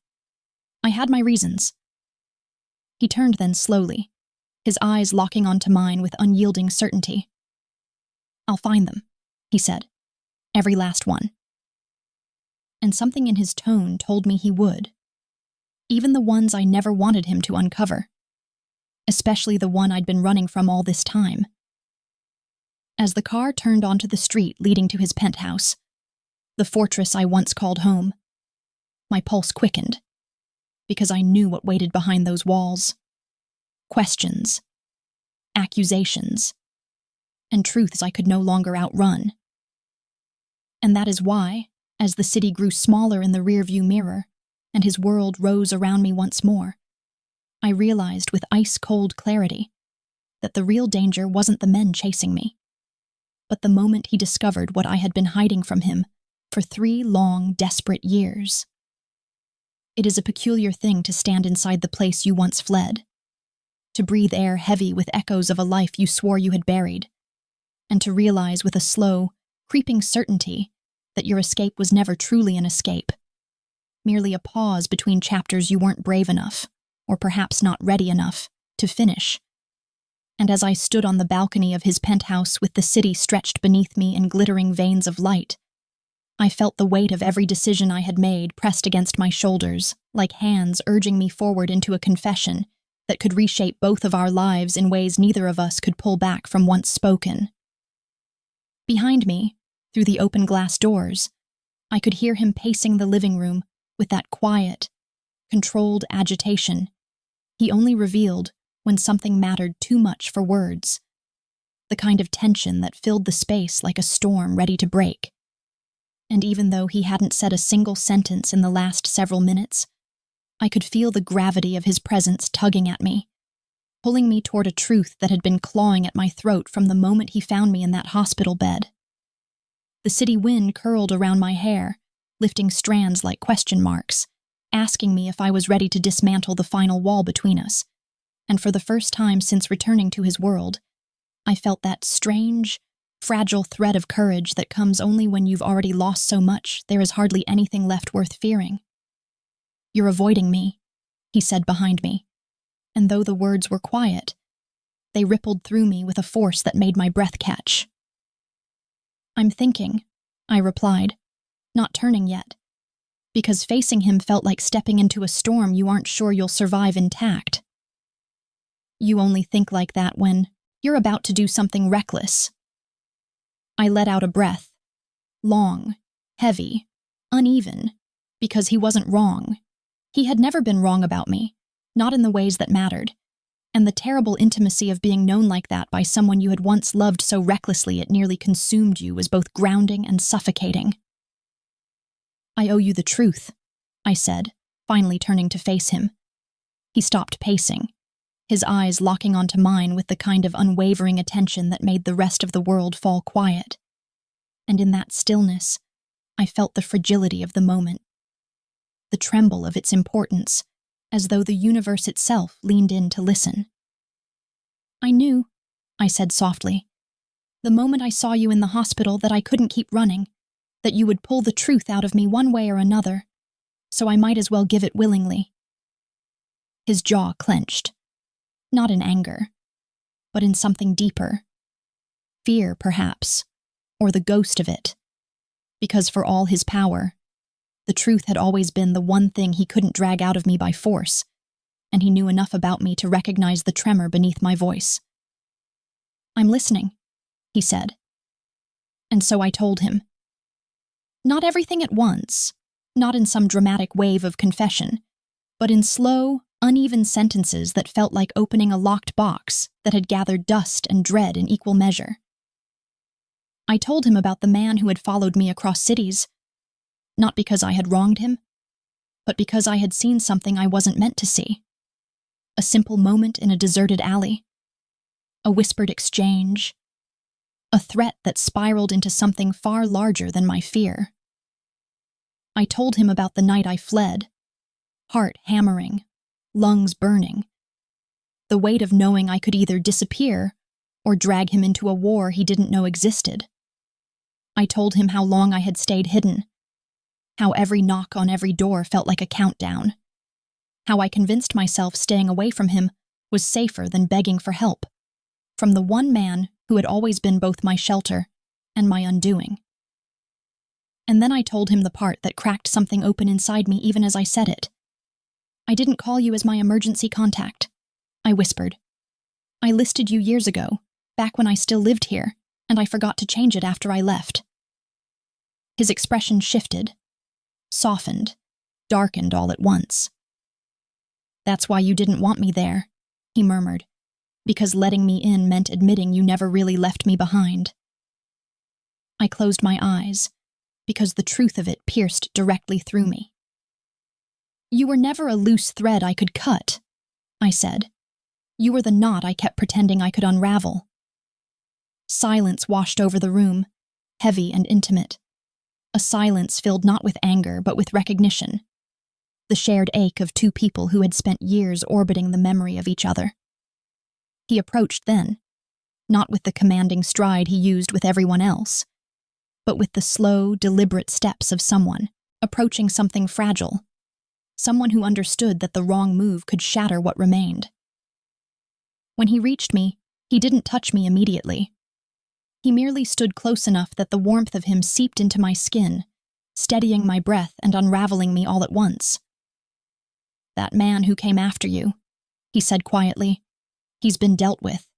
A: I had my reasons. He turned then slowly, his eyes locking onto mine with unyielding certainty. "I'll find them," he said, "every last one." And something in his tone told me he would. Even the ones I never wanted him to uncover. Especially the one I'd been running from all this time. As the car turned onto the street leading to his penthouse, the fortress I once called home, my pulse quickened, because I knew what waited behind those walls. Questions, accusations, and truths I could no longer outrun. And that is why, as the city grew smaller in the rearview mirror, and his world rose around me once more, I realized with ice-cold clarity that the real danger wasn't the men chasing me, but the moment he discovered what I had been hiding from him for 3 long, desperate years. It is a peculiar thing to stand inside the place you once fled, to breathe air heavy with echoes of a life you swore you had buried, and to realize with a slow, creeping certainty that your escape was never truly an escape, merely a pause between chapters you weren't brave enough, or perhaps not ready enough, to finish. And as I stood on the balcony of his penthouse with the city stretched beneath me in glittering veins of light, I felt the weight of every decision I had made pressed against my shoulders, like hands urging me forward into a confession that could reshape both of our lives in ways neither of us could pull back from once spoken. Behind me, through the open glass doors, I could hear him pacing the living room with that quiet, controlled agitation he only revealed when something mattered too much for words, the kind of tension that filled the space like a storm ready to break. And even though he hadn't said a single sentence in the last several minutes, I could feel the gravity of his presence tugging at me, pulling me toward a truth that had been clawing at my throat from the moment he found me in that hospital bed. The city wind curled around my hair, lifting strands like question marks, asking me if I was ready to dismantle the final wall between us. And for the first time since returning to his world, I felt that strange, fragile thread of courage that comes only when you've already lost so much there is hardly anything left worth fearing. "You're avoiding me," he said behind me, and though the words were quiet, they rippled through me with a force that made my breath catch. "I'm thinking," I replied, not turning yet, because facing him felt like stepping into a storm you aren't sure you'll survive intact. "You only think like that when you're about to do something reckless." I let out a breath, long, heavy, uneven, because he wasn't wrong. He had never been wrong about me, not in the ways that mattered, and the terrible intimacy of being known like that by someone you had once loved so recklessly it nearly consumed you was both grounding and suffocating. "I owe you the truth," I said, finally turning to face him. He stopped pacing, his eyes locking onto mine with the kind of unwavering attention that made the rest of the world fall quiet. And in that stillness, I felt the fragility of the moment, the tremble of its importance, as though the universe itself leaned in to listen. "I knew," I said softly, The moment I saw you in the hospital that I couldn't keep running, that you would pull the truth out of me one way or another, so I might as well give it willingly." His jaw clenched, not in anger, but in something deeper. Fear, perhaps, or the ghost of it, because for all his power, the truth had always been the one thing he couldn't drag out of me by force, and he knew enough about me to recognize the tremor beneath my voice. "I'm listening," he said. And so I told him. Not everything at once, not in some dramatic wave of confession, but in slow, uneven sentences that felt like opening a locked box that had gathered dust and dread in equal measure. I told him about the man who had followed me across cities, not because I had wronged him, but because I had seen something I wasn't meant to see. A simple moment in a deserted alley, a whispered exchange, a threat that spiraled into something far larger than my fear. I told him about the night I fled, heart hammering, lungs burning, the weight of knowing I could either disappear or drag him into a war he didn't know existed. I told him how long I had stayed hidden, how every knock on every door felt like a countdown, how I convinced myself staying away from him was safer than begging for help, from the one man who had always been both my shelter and my undoing. And then I told him the part that cracked something open inside me even as I said it. "I didn't call you as my emergency contact," I whispered. "I listed you years ago, back when I still lived here, and I forgot to change it after I left." His expression shifted, softened, darkened all at once. "That's why you didn't want me there," he murmured, "because letting me in meant admitting you never really left me behind." I closed my eyes, because the truth of it pierced directly through me. "You were never a loose thread I could cut," I said. "You were the knot I kept pretending I could unravel." Silence washed over the room, heavy and intimate. A silence filled not with anger, but with recognition. The shared ache of two people who had spent years orbiting the memory of each other. He approached then, not with the commanding stride he used with everyone else, but with the slow, deliberate steps of someone approaching something fragile, someone who understood that the wrong move could shatter what remained. When he reached me, he didn't touch me immediately. He merely stood close enough that the warmth of him seeped into my skin, steadying my breath and unraveling me all at once. "That man who came after you," he said quietly, "he's been dealt with."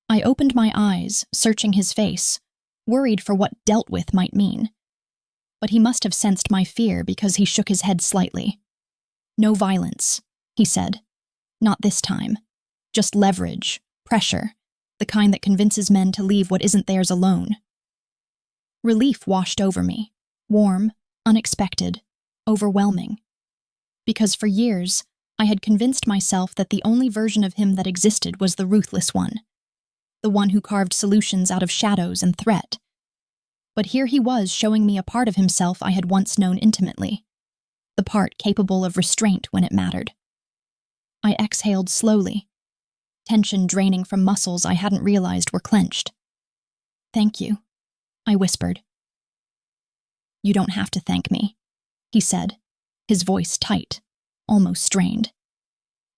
A: I opened my eyes, searching his face, worried for what "dealt with" might mean. But he must have sensed my fear because he shook his head slightly. "No violence," he said. "Not this time. Just leverage, pressure, the kind that convinces men to leave what isn't theirs alone." Relief washed over me, warm, unexpected, overwhelming. Because for years, I had convinced myself that the only version of him that existed was the ruthless one, the one who carved solutions out of shadows and threat. But here he was showing me a part of himself I had once known intimately, the part capable of restraint when it mattered. I exhaled slowly, tension draining from muscles I hadn't realized were clenched. "Thank you," I whispered. "You don't have to thank me," he said, his voice tight, almost strained.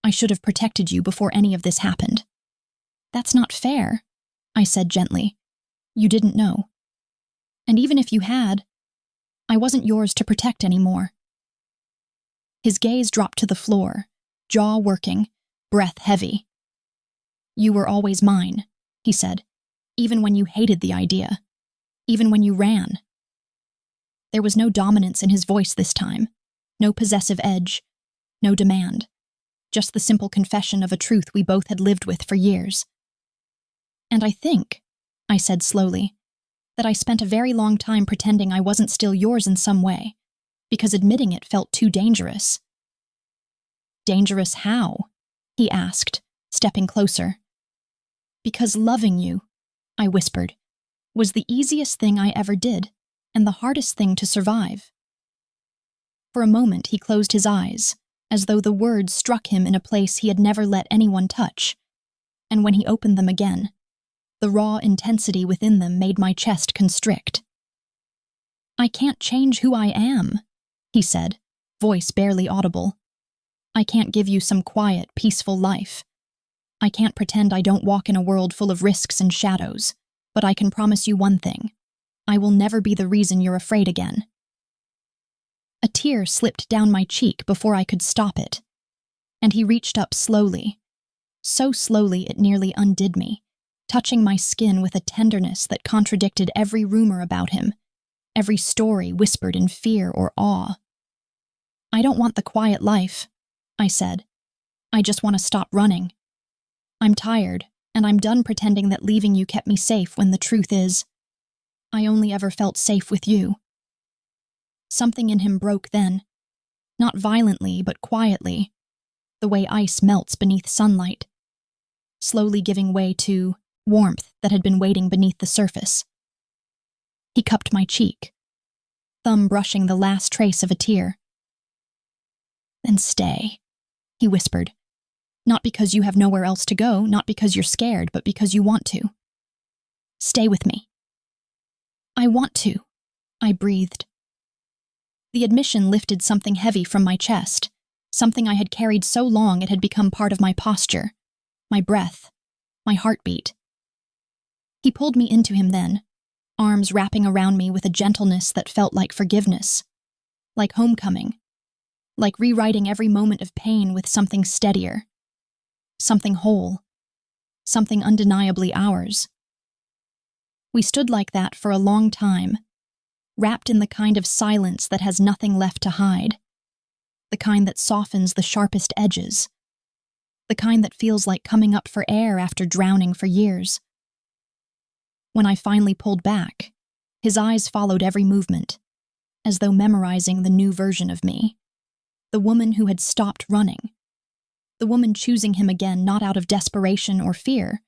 A: "I should have protected you before any of this happened." "That's not fair," I said gently. "You didn't know. And even if you had, I wasn't yours to protect anymore." His gaze dropped to the floor, jaw working, breath heavy. "You were always mine," he said, "even when you hated the idea, even when you ran." There was no dominance in his voice this time, no possessive edge, no demand, just the simple confession of a truth we both had lived with for years. "And I think," I said slowly, "that I spent a very long time pretending I wasn't still yours in some way, because admitting it felt too dangerous." "Dangerous how?" he asked, stepping closer. "Because loving you," I whispered, "was the easiest thing I ever did, and the hardest thing to survive." For a moment he closed his eyes, as though the words struck him in a place he had never let anyone touch, and when he opened them again, The raw intensity within them made my chest constrict. "I can't change who I am," he said, voice barely audible. "I can't give you some quiet, peaceful life. I can't pretend I don't walk in a world full of risks and shadows, but I can promise you one thing. I will never be the reason you're afraid again." A tear slipped down my cheek before I could stop it, and he reached up slowly, so slowly it nearly undid me, touching my skin with a tenderness that contradicted every rumor about him, every story whispered in fear or awe. "I don't want the quiet life," I said. "I just want to stop running. I'm tired, and I'm done pretending that leaving you kept me safe when the truth is, I only ever felt safe with you." Something in him broke then, not violently but quietly, the way ice melts beneath sunlight, slowly giving way to warmth that had been waiting beneath the surface. He cupped my cheek, thumb brushing the last trace of a tear. "Then stay," he whispered. "Not because you have nowhere else to go, not because you're scared, but because you want to. Stay with me." "I want to," I breathed. The admission lifted something heavy from my chest, something I had carried so long it had become part of my posture, my breath, my heartbeat. He pulled me into him then, arms wrapping around me with a gentleness that felt like forgiveness, like homecoming, like rewriting every moment of pain with something steadier, something whole, something undeniably ours. We stood like that for a long time, wrapped in the kind of silence that has nothing left to hide, the kind that softens the sharpest edges, the kind that feels like coming up for air after drowning for years. When I finally pulled back, his eyes followed every movement, as though memorizing the new version of me, the woman who had stopped running, the woman choosing him again not out of desperation or fear,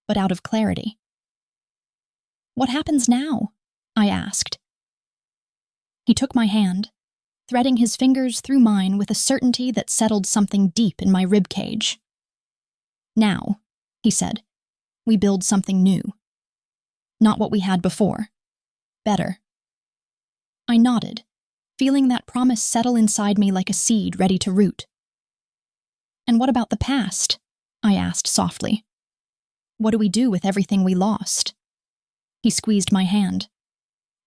A: but out of clarity. "What happens now?" I asked. He took my hand, threading his fingers through mine with a certainty that settled something deep in my ribcage. "Now," he said, "we build something new. Not what we had before. Better." I nodded, feeling that promise settle inside me like a seed ready to root. "And what about the past?" I asked softly. "What do we do with everything we lost?" He squeezed my hand.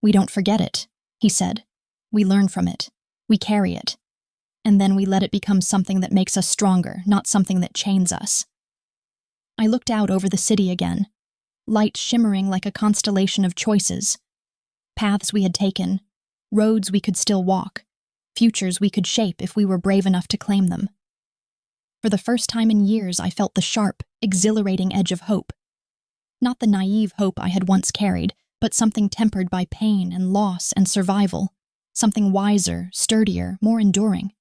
A: "We don't forget it," he said. "We learn from it. We carry it. And then we let it become something that makes us stronger, not something that chains us." I looked out over the city again, light shimmering like a constellation of choices. Paths we had taken, roads we could still walk, futures we could shape if we were brave enough to claim them. For the first time in years, I felt the sharp, exhilarating edge of hope. Not the naive hope I had once carried, but something tempered by pain and loss and survival, something wiser, sturdier, more enduring.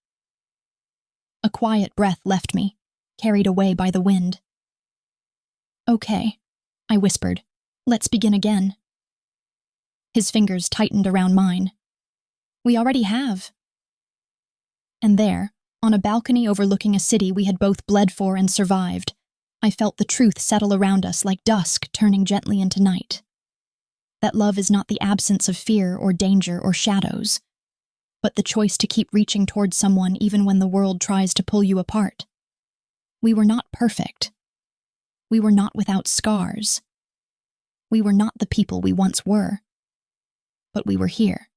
A: A quiet breath left me, carried away by the wind. "Okay," I whispered. "Let's begin again." His fingers tightened around mine. "We already have." And there, on a balcony overlooking a city we had both bled for and survived, I felt the truth settle around us like dusk turning gently into night. That love is not the absence of fear or danger or shadows, but the choice to keep reaching towards someone even when the world tries to pull you apart. We were not perfect. We were not without scars. We were not the people we once were. But we were here.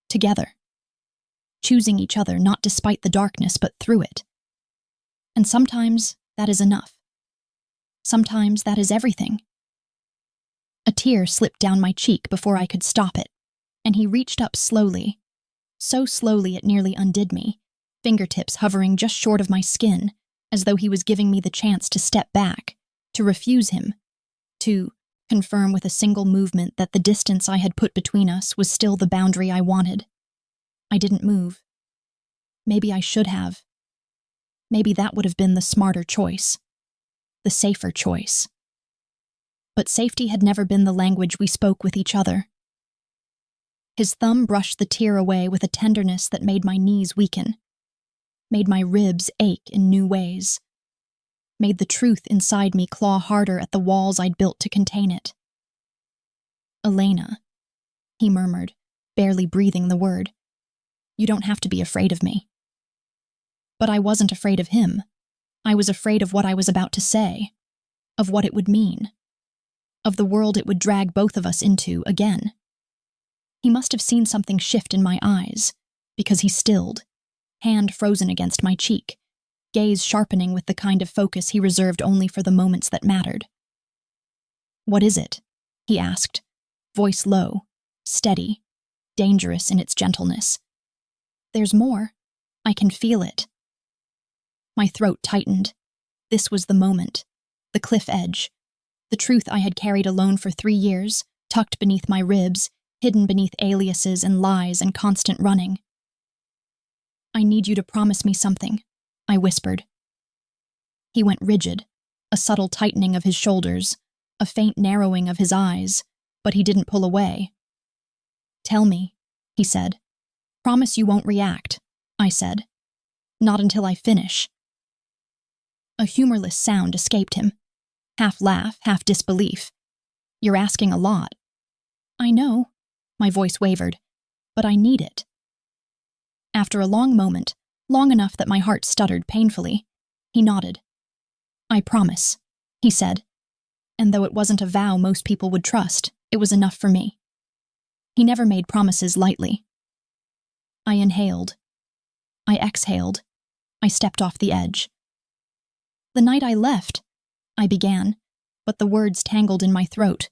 A: Together. Choosing each other not despite the darkness but through it. And sometimes that is enough. Sometimes that is everything. A tear slipped down my cheek before I could stop it, and he reached up slowly, so slowly it nearly undid me, fingertips hovering just short of my skin, as though he was giving me the chance to step back, to refuse him, to confirm with a single movement that the distance I had put between us was still the boundary I wanted. I didn't move. Maybe I should have. Maybe that would have been the smarter choice, the safer choice. But safety had never been the language we spoke with each other. His thumb brushed the tear away with a tenderness that made my knees weaken, made my ribs ache in new ways. made the truth inside me claw harder at the walls I'd built to contain it. "Elena," he murmured, barely breathing the word. "You don't have to be afraid of me." But I wasn't afraid of him. I was afraid of what I was about to say, of what it would mean, of the world it would drag both of us into again. He must have seen something shift in my eyes, because he stilled, hand frozen against my cheek, gaze sharpening with the kind of focus he reserved only for the moments that mattered. "What is it?" he asked, voice low, steady, dangerous in its gentleness. "There's more. I can feel it." My throat tightened. This was the moment, the cliff edge, the truth I had carried alone for 3 years, tucked beneath my ribs, hidden beneath aliases and lies and constant running. "I need you to promise me something," I whispered. He went rigid, a subtle tightening of his shoulders, a faint narrowing of his eyes, but he didn't pull away. "Tell me," he said. "Promise you won't react," I said. "Not until I finish." A humorless sound escaped him, half laugh, half disbelief. "You're asking a lot." "I know," my voice wavered, "but I need it." After a long moment, long enough that my heart stuttered painfully, he nodded. "I promise," he said, and though it wasn't a vow most people would trust, it was enough for me. He never made promises lightly. I inhaled. I exhaled. I stepped off the edge. "The night I left," I began, but the words tangled in my throat.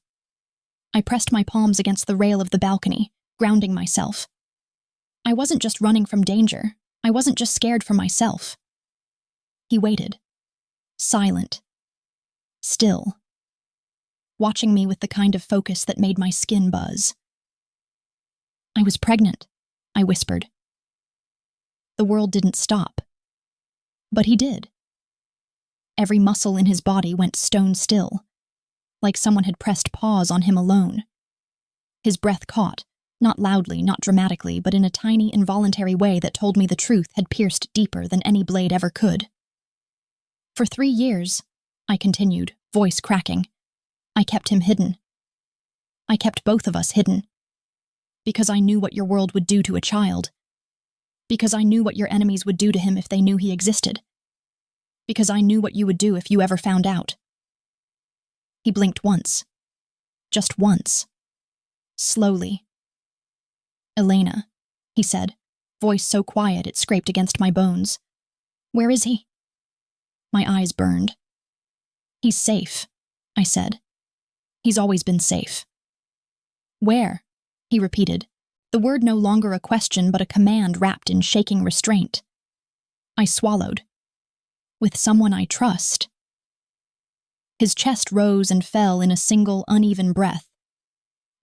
A: I pressed my palms against the rail of the balcony, grounding myself. I wasn't just running from danger. I wasn't just scared for myself. He waited, silent, still, watching me with the kind of focus that made my skin buzz. "I was pregnant," I whispered. The world didn't stop. But he did. Every muscle in his body went stone still, like someone had pressed pause on him alone. His breath caught, not loudly, not dramatically, but in a tiny, involuntary way that told me the truth had pierced deeper than any blade ever could. "For 3 years," I continued, voice cracking, "I kept him hidden. I kept both of us hidden. Because I knew what your world would do to a child. Because I knew what your enemies would do to him if they knew he existed. Because I knew what you would do if you ever found out." He blinked once. Just once. Slowly. "Elena," he said, voice so quiet it scraped against my bones. "Where is he?" My eyes burned. "He's safe," I said. "He's always been safe." "Where?" he repeated, the word no longer a question but a command wrapped in shaking restraint. I swallowed. "With someone I trust." His chest rose and fell in a single, uneven breath,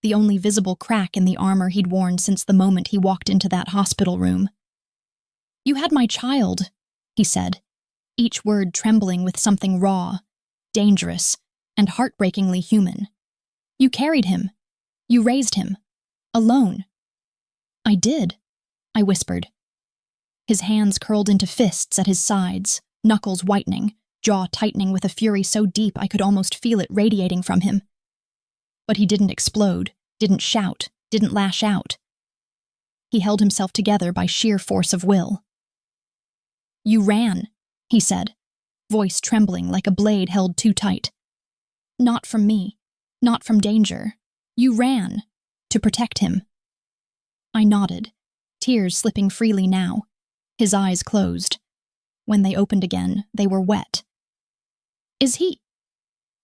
A: the only visible crack in the armor he'd worn since the moment he walked into that hospital room. "You had my child," he said, each word trembling with something raw, dangerous, and heartbreakingly human. "You carried him. You raised him. Alone." "I did," I whispered. His hands curled into fists at his sides, knuckles whitening, jaw tightening with a fury so deep I could almost feel it radiating from him. But he didn't explode, didn't shout, didn't lash out. He held himself together by sheer force of will. "You ran," he said, voice trembling like a blade held too tight. "Not from me, not from danger. You ran, to protect him." I nodded, tears slipping freely now, his eyes closed. When they opened again, they were wet. "Is he?"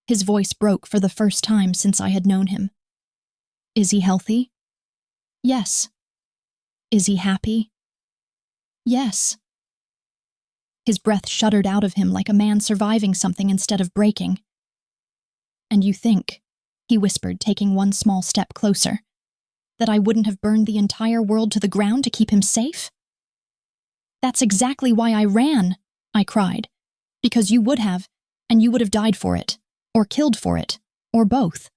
A: His voice broke for the first time since I had known him. "Is he healthy?" "Yes." "Is he happy?" "Yes." His breath shuddered out of him like a man surviving something instead of breaking. "And you think," he whispered, taking one small step closer, "that I wouldn't have burned the entire world to the ground to keep him safe?" "That's exactly why I ran," I cried. "Because you would have, and you would have died for it, or killed for it, or both."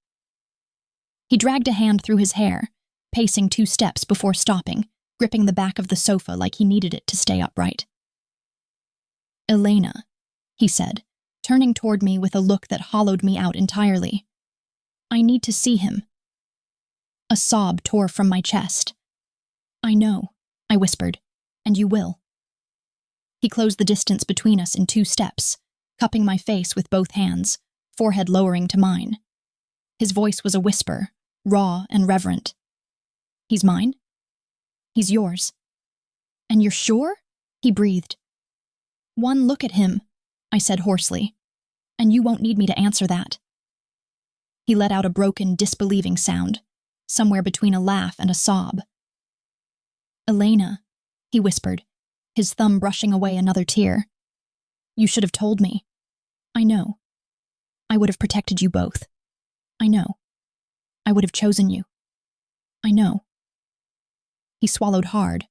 A: He dragged a hand through his hair, pacing 2 steps before stopping, gripping the back of the sofa like he needed it to stay upright. "Elena," he said, turning toward me with a look that hollowed me out entirely. I need to see him. A sob tore from my chest. I know, I whispered, and you will. He closed the distance between us in 2 steps, cupping my face with both hands, forehead lowering to mine. His voice was a whisper, raw and reverent. He's mine? He's yours. And you're sure? He breathed. One look at him, I said hoarsely, and you won't need me to answer that. He let out a broken, disbelieving sound, somewhere between a laugh and a sob. Elena, he whispered, his thumb brushing away another tear. You should have told me. I know. I would have protected you both. I know. I would have chosen you. I know. He swallowed hard,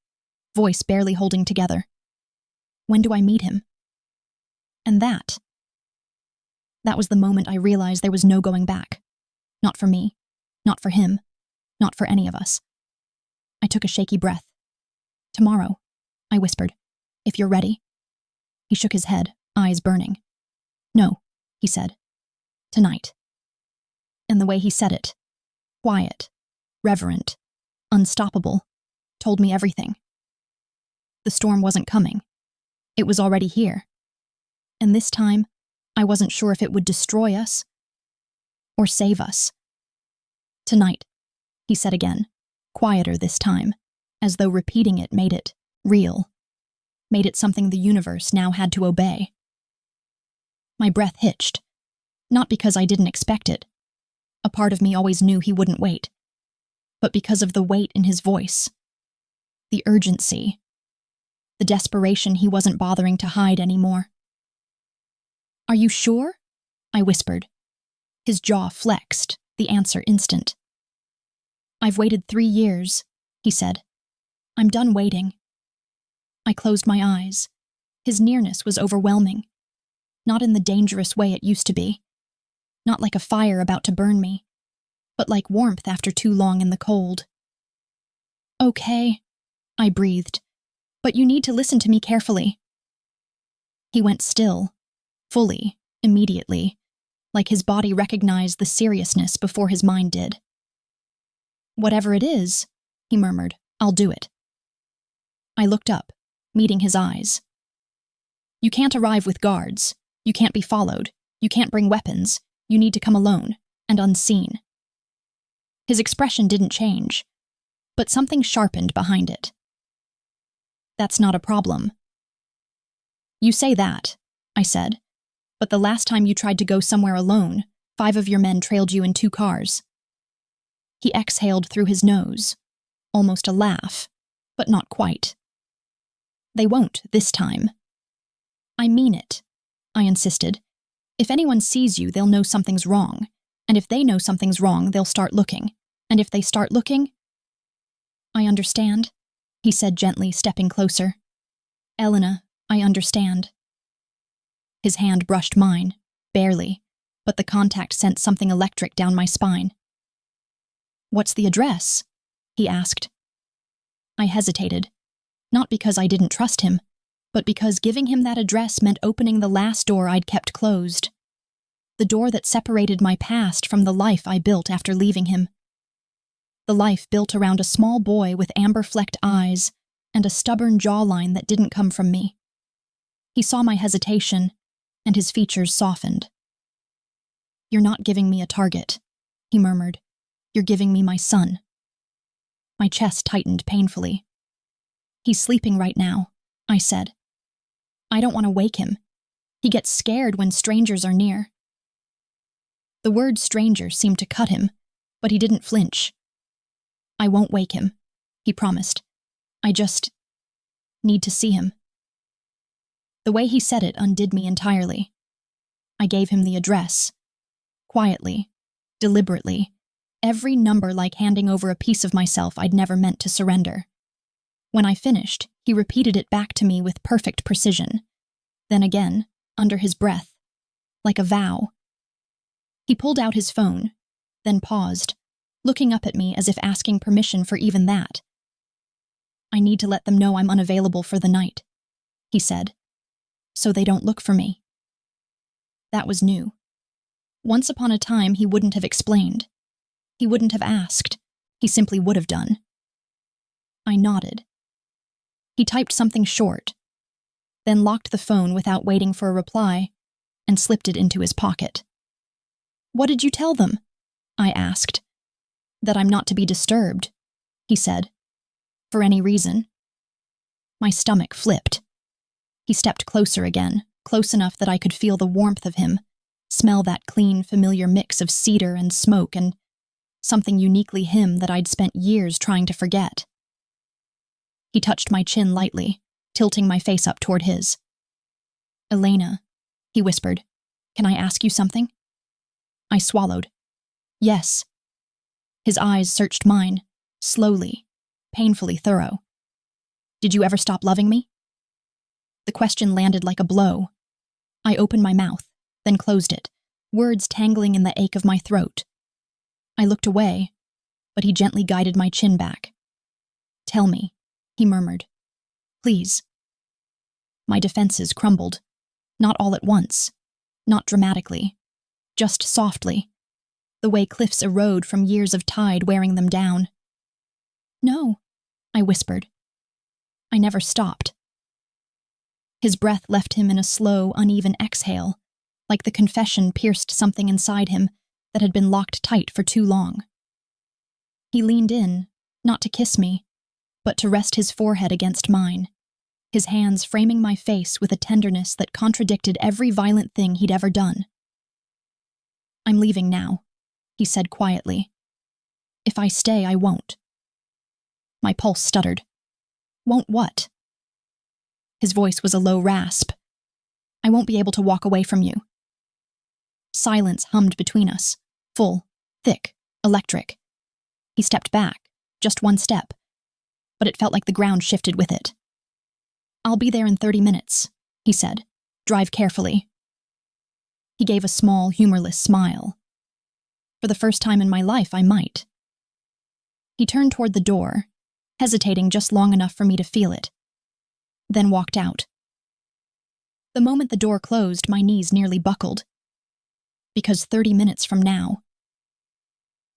A: voice barely holding together. When do I meet him? And that was the moment I realized there was no going back. Not for me, not for him, not for any of us. I took a shaky breath. Tomorrow, I whispered, if you're ready. He shook his head, eyes burning. No, he said. Tonight. And the way he said it, quiet, reverent, unstoppable, told me everything. The storm wasn't coming. It was already here. And this time, I wasn't sure if it would destroy us or save us. Tonight, he said again, quieter this time, as though repeating it made it real, made it something the universe now had to obey. My breath hitched, not because I didn't expect it. A part of me always knew he wouldn't wait, but because of the weight in his voice, the urgency, the desperation he wasn't bothering to hide anymore. Are you sure? I whispered. His jaw flexed, the answer instant. I've waited 3 years, he said. I'm done waiting. I closed my eyes. His nearness was overwhelming. Not in the dangerous way it used to be. Not like a fire about to burn me, but like warmth after too long in the cold. Okay, I breathed, but you need to listen to me carefully. He went still, fully, immediately, like his body recognized the seriousness before his mind did. Whatever it is, he murmured, I'll do it. I looked up, meeting his eyes. You can't arrive with guards. You can't be followed. You can't bring weapons. You need to come alone, and unseen. His expression didn't change, but something sharpened behind it. That's not a problem. You say that, I said, but the last time you tried to go somewhere alone, 5 of your men trailed you in 2 cars. He exhaled through his nose, almost a laugh, but not quite. They won't this time. I mean it, I insisted. If anyone sees you, they'll know something's wrong, and if they know something's wrong, they'll start looking, and if they start looking... I understand, he said gently, stepping closer. Elena, I understand. His hand brushed mine, barely, but the contact sent something electric down my spine. What's the address? He asked. I hesitated, not because I didn't trust him, but because giving him that address meant opening the last door I'd kept closed. The door that separated my past from the life I built after leaving him. The life built around a small boy with amber-flecked eyes and a stubborn jawline that didn't come from me. He saw my hesitation, and his features softened. You're not giving me a target, he murmured. You're giving me my son. My chest tightened painfully. He's sleeping right now, I said. I don't want to wake him. He gets scared when strangers are near. The word stranger seemed to cut him, but he didn't flinch. I won't wake him, he promised. I just need to see him. The way he said it undid me entirely. I gave him the address. Quietly, deliberately, every number like handing over a piece of myself I'd never meant to surrender. When I finished, he repeated it back to me with perfect precision. Then again, under his breath, like a vow. He pulled out his phone, then paused, looking up at me as if asking permission for even that. I need to let them know I'm unavailable for the night, he said, so they don't look for me. That was new. Once upon a time, he wouldn't have explained. He wouldn't have asked. He simply would have done. I nodded. He typed something short, then locked the phone without waiting for a reply and slipped it into his pocket. "What did you tell them?" I asked. "That I'm not to be disturbed," he said. "For any reason." My stomach flipped. He stepped closer again, close enough that I could feel the warmth of him, smell that clean, familiar mix of cedar and smoke and something uniquely him that I'd spent years trying to forget. He touched my chin lightly, tilting my face up toward his. "Elena," he whispered, "can I ask you something?" I swallowed. "Yes." His eyes searched mine, slowly, painfully thorough. "Did you ever stop loving me?" The question landed like a blow. I opened my mouth, then closed it, words tangling in the ache of my throat. I looked away, but he gently guided my chin back. "Tell me," he murmured. "Please." My defenses crumbled, not all at once, not dramatically, just softly, the way cliffs erode from years of tide wearing them down. "No," I whispered. I never stopped. His breath left him in a slow, uneven exhale, like the confession pierced something inside him that had been locked tight for too long. He leaned in, not to kiss me, but to rest his forehead against mine, his hands framing my face with a tenderness that contradicted every violent thing he'd ever done. "I'm leaving now," he said quietly. "If I stay, I won't." My pulse stuttered. "Won't what?" His voice was a low rasp. "I won't be able to walk away from you." Silence hummed between us, full, thick, electric. He stepped back, just one step, but it felt like the ground shifted with it. "I'll be there in 30 minutes, he said. "Drive carefully." He gave a small, humorless smile. For the first time in my life, I might. He turned toward the door, hesitating just long enough for me to feel it, then walked out. The moment the door closed, my knees nearly buckled. Because 30 minutes from now,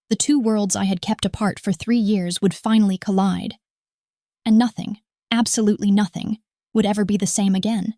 A: the two worlds I had kept apart for 3 years would finally collide, and nothing, absolutely nothing, would ever be the same again.